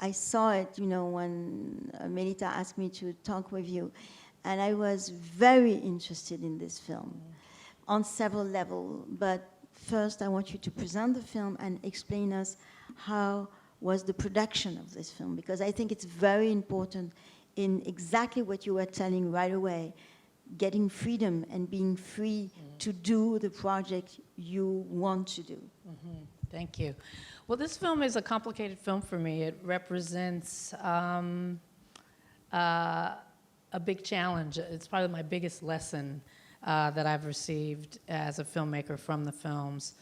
I saw it, when Melita asked me to talk with you, and I was very interested in this film on several levels. But first, I want you to present the film and explain us how was the production of this film, because I think it's very important in exactly what you were telling right away, getting freedom and being free to do the project you want to do. Mm-hmm. Thank you. Well, this film is a complicated film for me. It represents a big challenge. It's probably my biggest lesson that I've received as a filmmaker from the films.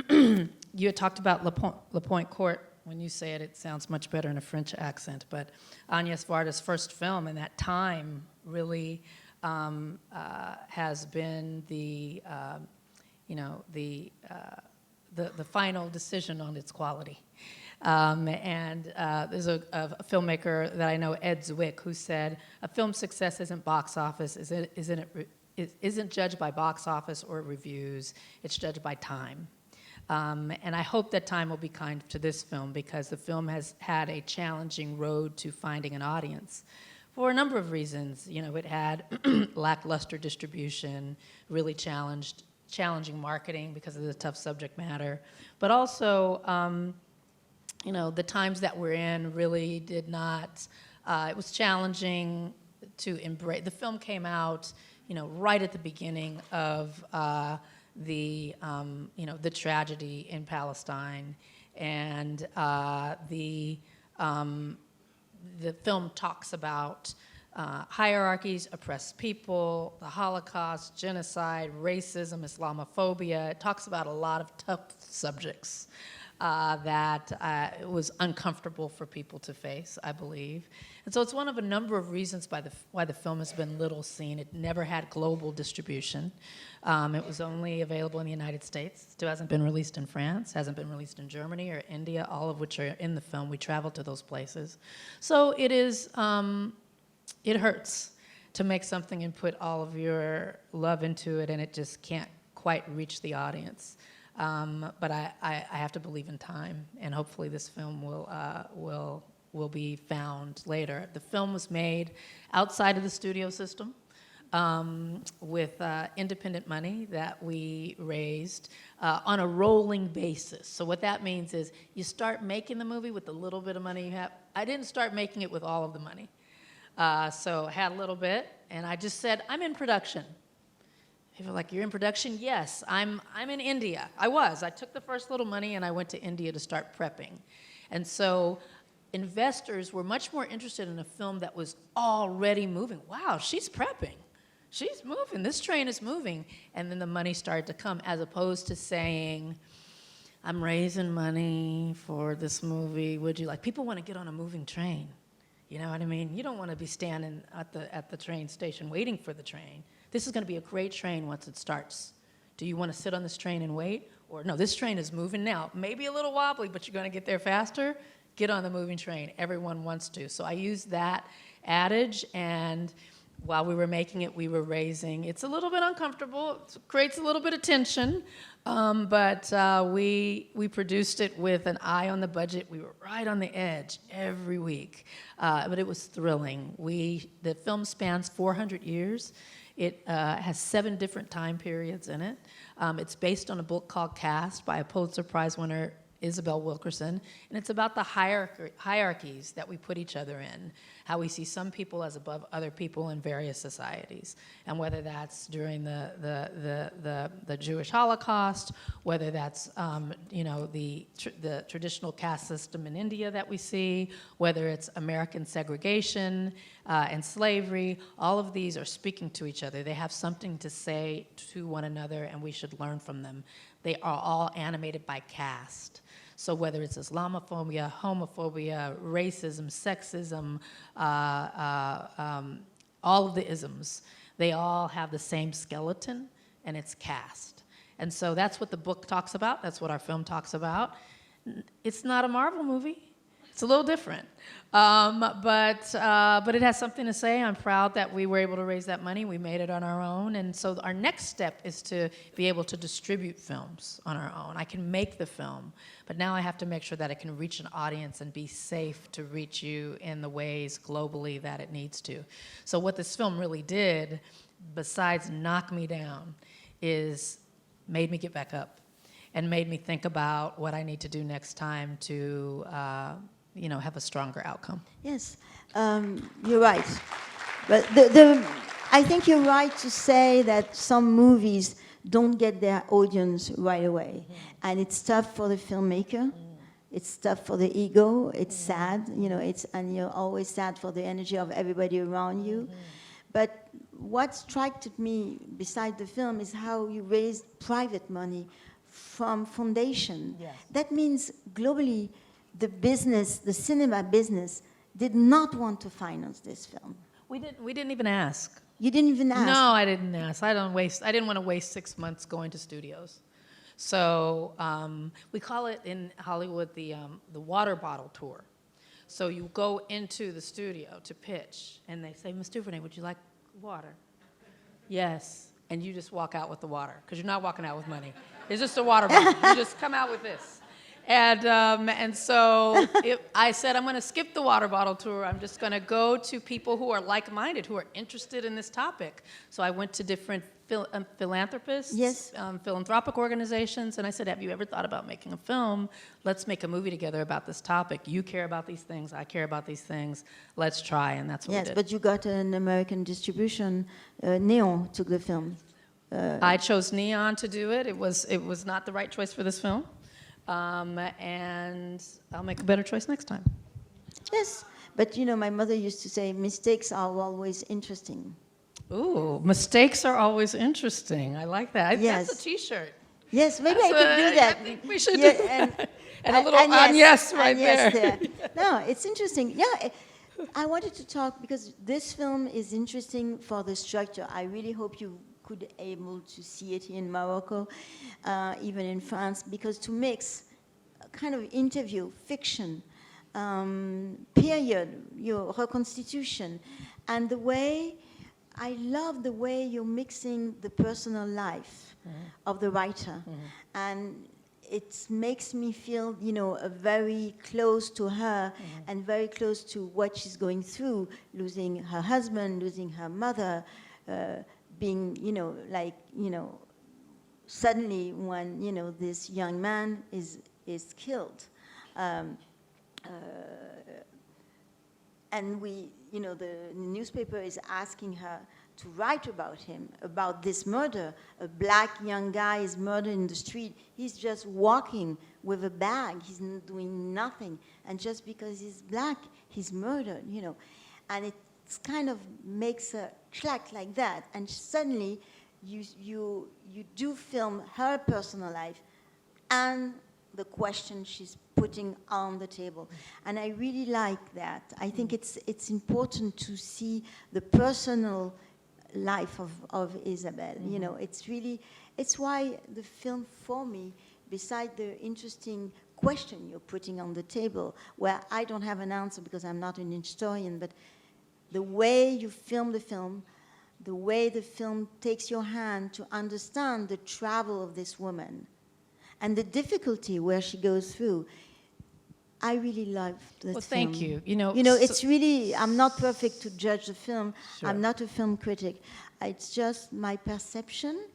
You had talked about La Pointe Court. When you say it, it sounds much better in a French accent. But Agnes Varda's first film in that time really has been the final decision on its quality. There's a filmmaker that I know, Ed Zwick, who said, a film's success isn't box office, isn't judged by box office or reviews, it's judged by time. And I hope that time will be kind to this film because the film has had a challenging road to finding an audience for a number of reasons. You know, it had lackluster distribution, really challenging marketing because of the tough subject matter, but also, you know, the times that we're in really did not, it was challenging to embrace. The film came out, you know, right at the beginning of you know, the tragedy in Palestine, and the film talks about hierarchies, oppressed people, the Holocaust, genocide, racism, Islamophobia. It talks about a lot of tough subjects that it was uncomfortable for people to face, I believe. And so it's one of a number of reasons why the film has been little seen. It never had global distribution. It was only available in the United States. It still hasn't been released in France, hasn't been released in Germany or India, all of which are in the film. We traveled to those places. So it is, it hurts to make something and put all of your love into it and it just can't quite reach the audience. But I have to believe in time, and hopefully this film will be found later. The film was made outside of the studio system with independent money that we raised on a rolling basis. So what that means is you start making the movie with the little bit of money you have. I didn't start making it with all of the money. So I had a little bit, and I just said, I'm in production. People are like, you're in production? Yes, I'm in India. I took the first little money and I went to India to start prepping. And so investors were much more interested in a film that was already moving. Wow, she's prepping. She's moving. This train is moving. And then the money started to come, as opposed to saying, I'm raising money for this movie. Would you like? People want to get on a moving train. You know what I mean? You don't want to be standing at the train station waiting for the train. This is going to be a great train once it starts. Do you want to sit on this train and wait? Or no, this train is moving now. Maybe a little wobbly, but you're going to get there faster. Get on the moving train. Everyone wants to. So I used that adage, and while we were making it, we were raising. It's a little bit uncomfortable. It creates a little bit of tension, but we produced it with an eye on the budget. We were right on the edge every week, but it was thrilling. The film spans 400 years. It has 7 different time periods in it. It's based on a book called Caste by a Pulitzer Prize winner, Isabel Wilkerson, and it's about the hierarchies that we put each other in, how we see some people as above other people in various societies, and whether that's during the Jewish Holocaust, whether that's you know, the traditional caste system in India that we see, whether it's American segregation and slavery. All of these are speaking to each other. They have something to say to one another, and we should learn from them. They are all animated by caste. So whether it's Islamophobia, homophobia, racism, sexism, all of the isms, they all have the same skeleton, and it's caste. And so that's what the book talks about. That's what our film talks about. It's not a Marvel movie. It's a little different, but it has something to say. I'm proud that we were able to raise that money. We made it on our own, and so our next step is to be able to distribute films on our own. I can make the film, but now I have to make sure that it can reach an audience and be safe to reach you in the ways globally that it needs to. So what this film really did, besides knock me down, is made me get back up and made me think about what I need to do next time to you know, have a stronger outcome. Yes, you're right. But I think you're right to say that some movies don't get their audience right away. Mm-hmm. And it's tough for the filmmaker. It's tough for the ego. It's sad, you know, and you're always sad for the energy of everybody around you. But what struck me beside the film is how you raised private money from foundation. Yes. That means globally, the business, the cinema business, did not want to finance this film. We didn't even ask. You didn't even ask? No, I didn't ask. I didn't want to waste 6 months going to studios. So we call it in Hollywood the water bottle tour. So you go into the studio to pitch, and they say, Ms. DuVernay, would you like water? Yes. and you just walk out with the water, because you're not walking out with money. It's just a water bottle. You just come out with this. And so I said, I'm going to skip the water bottle tour. I'm just going to go to people who are like-minded, who are interested in this topic. So I went to different philanthropists, Yes. Philanthropic organizations, and I said, have you ever thought about making a film? Let's make a movie together about this topic. You care about these things. I care about these things. Let's try, and that's what we did. Yes, but you got an American distribution. Neon took the film. I chose Neon to do it. It was not the right choice for this film. And I'll make a better choice next time. Yes, but my mother used to say mistakes are always interesting. Ooh, mistakes are always interesting. I like that. Yes. That's a T-shirt. Yes, maybe I could do that. I think we should do that. And a little yes right there. No, it's interesting. Yeah, I wanted to talk because this film is interesting for the structure. I really hope you could able to see it in Morocco, even in France, because to mix a kind of interview, fiction, period, your reconstitution, and I love the way you're mixing the personal life of the writer, and it makes me feel, very close to her and very close to what she's going through, losing her husband, losing her mother, being, suddenly when, this young man is killed. And the newspaper is asking her to write about him, about this murder. A black young guy is murdered in the street. He's just walking with a bag. He's doing nothing. And just because he's black, he's murdered, And it kind of makes a clack like that. And suddenly, you do film her personal life and the question she's putting on the table. And I really like that. I think it's important to see the personal life of Isabel. It's why the film for me, beside the interesting question you're putting on the table, where I don't have an answer because I'm not an historian, but the way you film the film, the way the film takes your hand to understand the travel of this woman and the difficulty where she goes through, I really love the film. Well, thank you. It's really, I'm not perfect to judge the film. Sure. I'm not a film critic. It's just my perception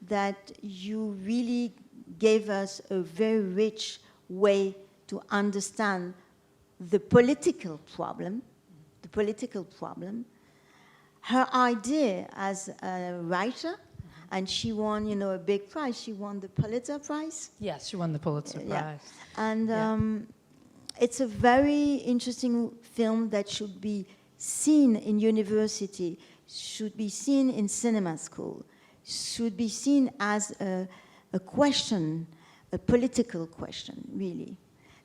that you really gave us a very rich way to understand the political problem, her idea as a writer, and she won, a big prize. She won the Pulitzer Prize. Yes, she won the Pulitzer Prize. And it's a very interesting film that should be seen in university, should be seen in cinema school, should be seen as a question, a political question, really.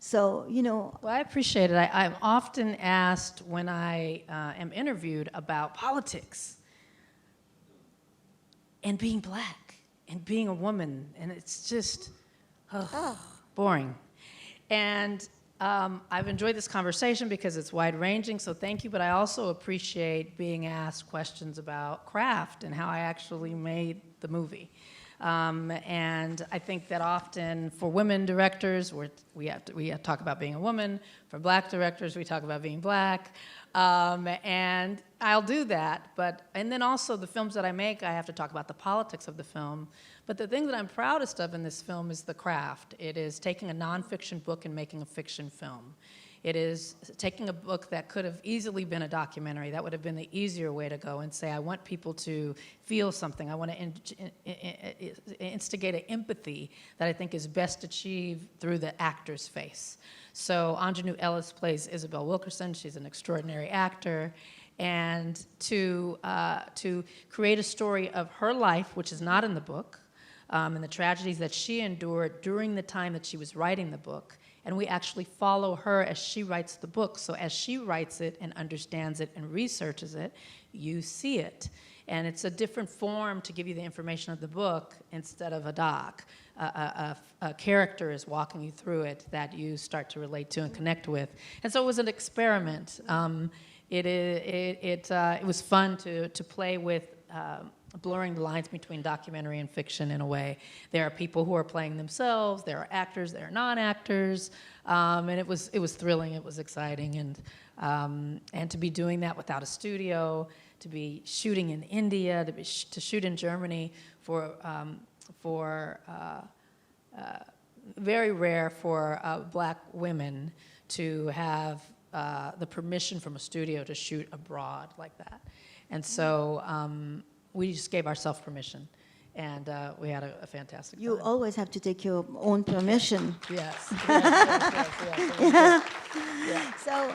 So, Well, I appreciate it. I'm often asked when I am interviewed about politics and being black and being a woman, and it's just boring. And I've enjoyed this conversation because it's wide-ranging, so thank you, but I also appreciate being asked questions about craft and how I actually made the movie. And I think that often for women directors, we have to talk about being a woman. For black directors, we talk about being black. And I'll do that. And then also the films that I make, I have to talk about the politics of the film. But the thing that I'm proudest of in this film is the craft. It is taking a nonfiction book and making a fiction film. It is taking a book that could have easily been a documentary. That would have been the easier way to go and say, I want people to feel something. I want to instigate an empathy that I think is best achieved through the actor's face. So Anjanou Ellis plays Isabel Wilkerson. She's an extraordinary actor. And to create a story of her life, which is not in the book, and the tragedies that she endured during the time that she was writing the book, and we actually follow her as she writes the book. So as she writes it and understands it and researches it, you see it. And it's a different form to give you the information of the book instead of a doc. A character is walking you through it that you start to relate to and connect with. And so it was an experiment. It was fun to play with blurring the lines between documentary and fiction in a way. There are people who are playing themselves. There are actors. There are non-actors, and it was thrilling. It was exciting, and to be doing that without a studio, to be shooting in India, to shoot in Germany for very rare for black women to have the permission from a studio to shoot abroad like that. And so we just gave ourselves permission, and we had a fantastic time. You always have to take your own permission. Yes. So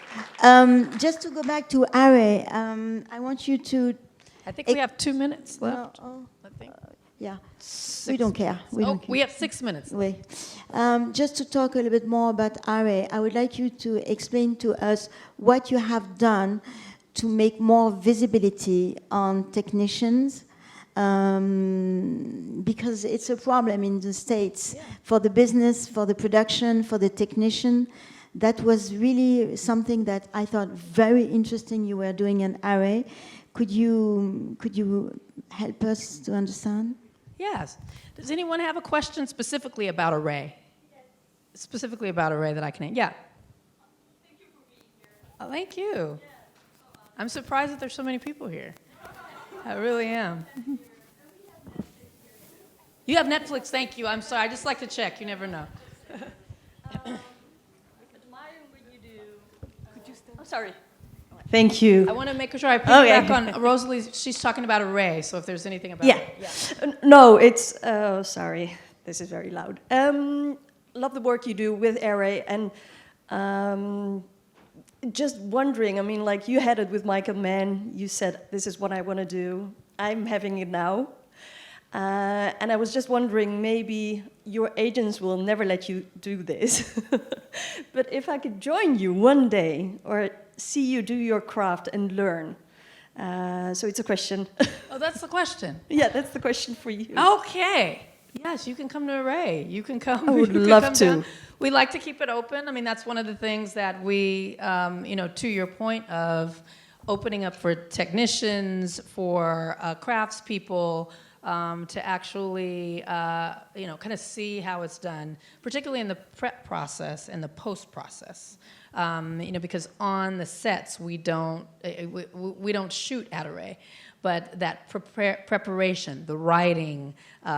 just to go back to Are, I want you to... I think we have 2 minutes left. I think. Yeah, we don't care. We have 6 minutes. Wait. Just to talk a little bit more about Are, I would like you to explain to us what you have done to make more visibility on technicians, because it's a problem in the States for the business, for the production, for the technician. That was really something that I thought very interesting you were doing in Are. Could you help us to understand? Yes. Does anyone have a question specifically about Array? Specifically about Array that I can... Yeah. Thank you for being here. Oh, thank you. I'm surprised that there's so many people here. I really am. You have Netflix, thank you. I'm sorry, I just like to check. You never know. Admire what you do. Could you stand? I'm sorry. Thank you. I want to make sure I piggyback on Rosalie. She's talking about Array, so if there's anything about it. No, it's... sorry, this is very loud. Love the work you do with Array, and just wondering, I mean, like you had it with Michael Mann. You said, this is what I want to do. I'm having it now. And I was just wondering, maybe your agents will never let you do this. But if I could join you one day, or see you do your craft and learn. So it's a question. Oh, that's the question. Yeah, that's the question for you. Okay. Yes, you can come to Array. You can come. I would love to. Down. We like to keep it open. I mean, that's one of the things that we, to your point of opening up for technicians, for craftspeople, to actually, kind of see how it's done, particularly in the prep process and the post process. Because on the sets we don't shoot at Array, but that preparation, the writing,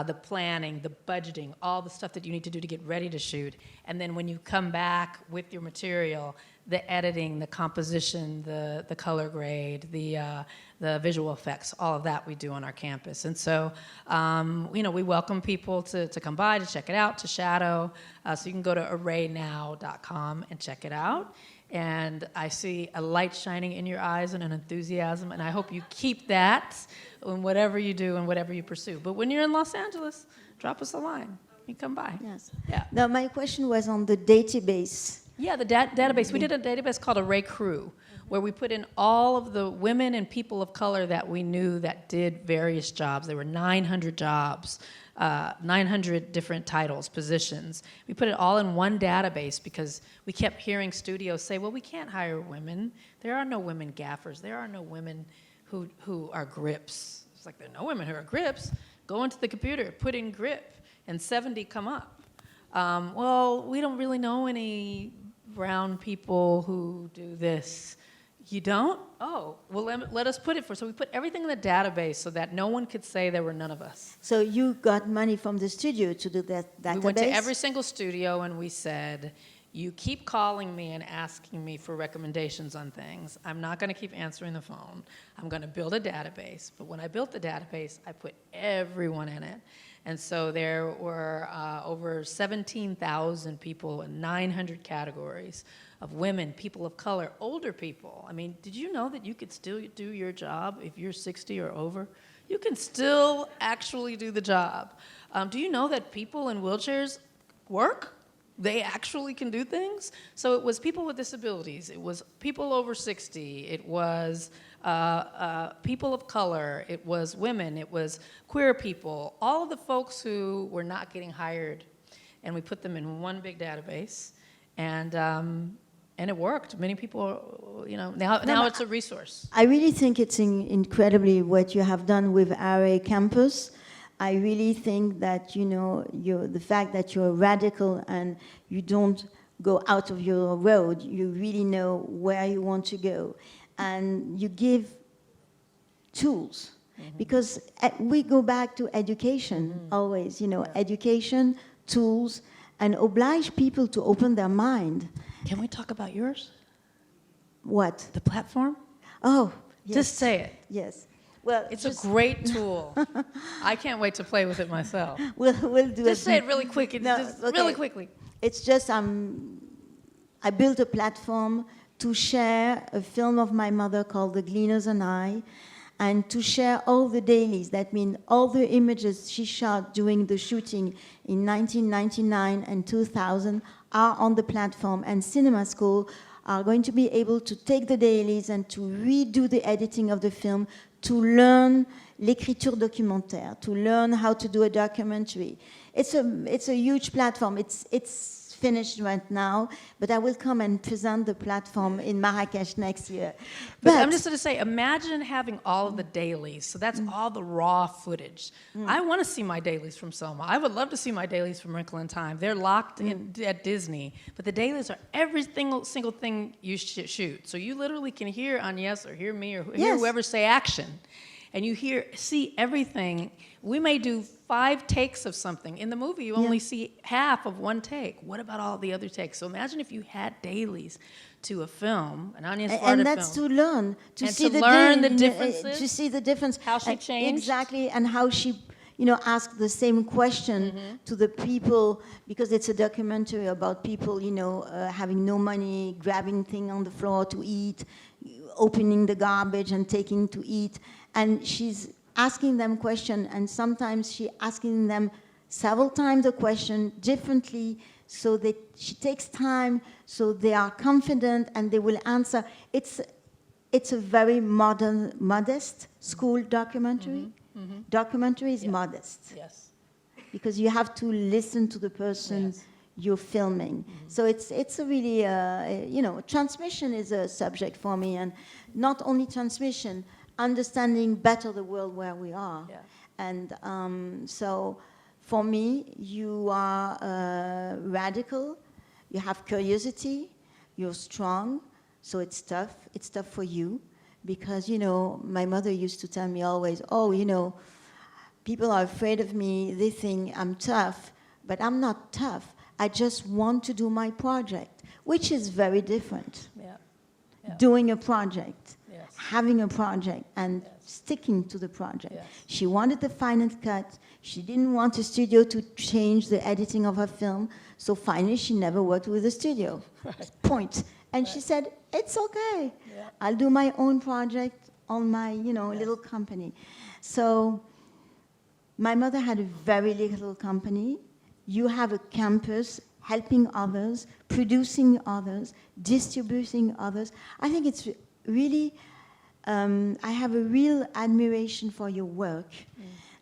the planning, the budgeting, all the stuff that you need to do to get ready to shoot, and then when you come back with your material, the editing, the composition, the color grade, the visual effects, all of that we do on our campus. And so, we welcome people to come by, to check it out, to shadow. So you can go to arraynow.com and check it out. And I see a light shining in your eyes and an enthusiasm, and I hope you keep that in whatever you do and whatever you pursue. But when you're in Los Angeles, drop us a line. You come by. Yes. Yeah. Now, my question was on the database. Yeah, the database. We did a database called Array Crew, where we put in all of the women and people of color that we knew that did various jobs. There were 900 jobs, 900 different titles, positions. We put it all in one database because we kept hearing studios say, well, we can't hire women. There are no women gaffers. There are no women who are grips. It's like, there are no women who are grips. Go into the computer, put in grip, and 70 come up. Well, we don't really know any brown people who do this. You don't? Oh, well, let us put it for. So we put everything in the database so that no one could say there were none of us. So you got money from the studio to do that database? We went to every single studio and we said, you keep calling me and asking me for recommendations on things. I'm not going to keep answering the phone. I'm going to build a database. But when I built the database, I put everyone in it. And so there were over 17,000 people in 900 categories of women, people of color, older people. I mean, did you know that you could still do your job if you're 60 or over? You can still actually do the job. Do you know that people in wheelchairs work? They actually can do things? So it was people with disabilities. It was people over 60. It was people of color. It was women. It was queer people. All of the folks who were not getting hired. And we put them in one big database. And and it worked. Many people, now it's a resource. I really think it's incredibly what you have done with RA Campus. I really think that, the fact that you're radical and you don't go out of your road, you really know where you want to go. And you give tools. Because we go back to education always, education, tools, and oblige people to open their mind. Can we talk about yours? What? The platform? Oh, yes. Just say it. Yes. Well, it's a great tool. I can't wait to play with it myself. We'll do it. Just say it really quick. Really quickly. It's just I built a platform to share a film of my mother called The Gleaners and I, and to share all the dailies. That means all the images she shot during the shooting in 1999 and 2000 are on the platform, and Cinema School are going to be able to take the dailies and to redo the editing of the film, to learn l'écriture documentaire, to learn how to do a documentary. It's a huge platform. It's finished right now, but I will come and present the platform in Marrakech next year. But I'm just going to say, imagine having all of the dailies. So that's all the raw footage. I want to see my dailies from Selma. I would love to see my dailies from Wrinkle in Time. They're locked in at Disney, but the dailies are every single thing you shoot. So you literally can hear Agnes or hear me or hear whoever say action, and you see everything. We may do 5 takes of something. In the movie, you only see half of one take. What about all the other takes? So imagine if you had dailies to a film, an Agnes Varda film. And that's to learn, to see the differences. To see the difference. How she changed. Exactly, and how she, asked the same question to the people, because it's a documentary about people, having no money, grabbing things on the floor to eat, opening the garbage and taking to eat. And she's asking them questions, and sometimes she asking them several times a question differently, so that she takes time, so they are confident and they will answer. It's a very modest school documentary. Documentary is modest. Yes. Because you have to listen to the person you're filming. So it's a really, transmission is a subject for me, and not only transmission, understanding better the world where we are. Yeah. And so for me, you are radical, you have curiosity, you're strong, so it's tough. It's tough for you because, my mother used to tell me always, people are afraid of me, they think I'm tough, but I'm not tough. I just want to do my project, which is very different. Yeah. Doing a project. Yes. Having a project and sticking to the project. Yes. She wanted the final cut. She didn't want a studio to change the editing of her film. So finally, she never worked with a studio. Right. Point. And she said, it's okay. Yeah. I'll do my own project on my, little company. So my mother had a very little company. You have a campus helping others, producing others, distributing others. I think it's really, I have a real admiration for your work.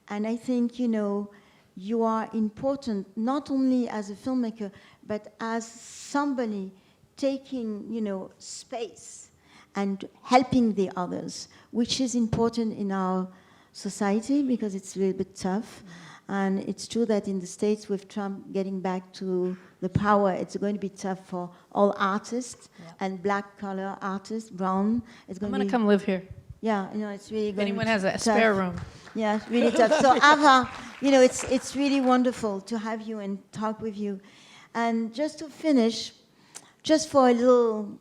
And I think, you are important, not only as a filmmaker, but as somebody taking, space and helping the others, which is important in our society because it's a little bit tough. And it's true that in the States, with Trump getting back to the power, it's going to be tough for all artists and black-collar artists, brown. I'm going to come live here. Yeah, it's really going to be anyone has a tough. spare room. Yeah, it's really tough. So Ava, it's really wonderful to have you and talk with you. And just to finish, just for a little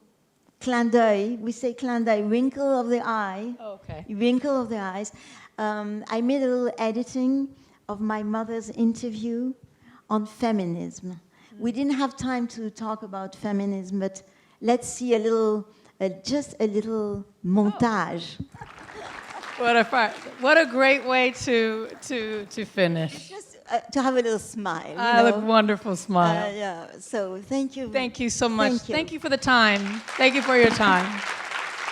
clin d'oeil, we say clin d'oeil, wrinkle of the eye. Oh, okay. Wrinkle of the eyes. I made a little editing of my mother's interview on feminism. We didn't have time to talk about feminism, but let's see just a little montage. What a great way to finish. Just to have a little smile. A wonderful smile. Yeah. So thank you. Thank you so much. Thank you. Thank you for the time. Thank you for your time.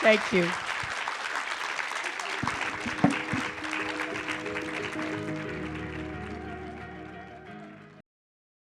Thank you.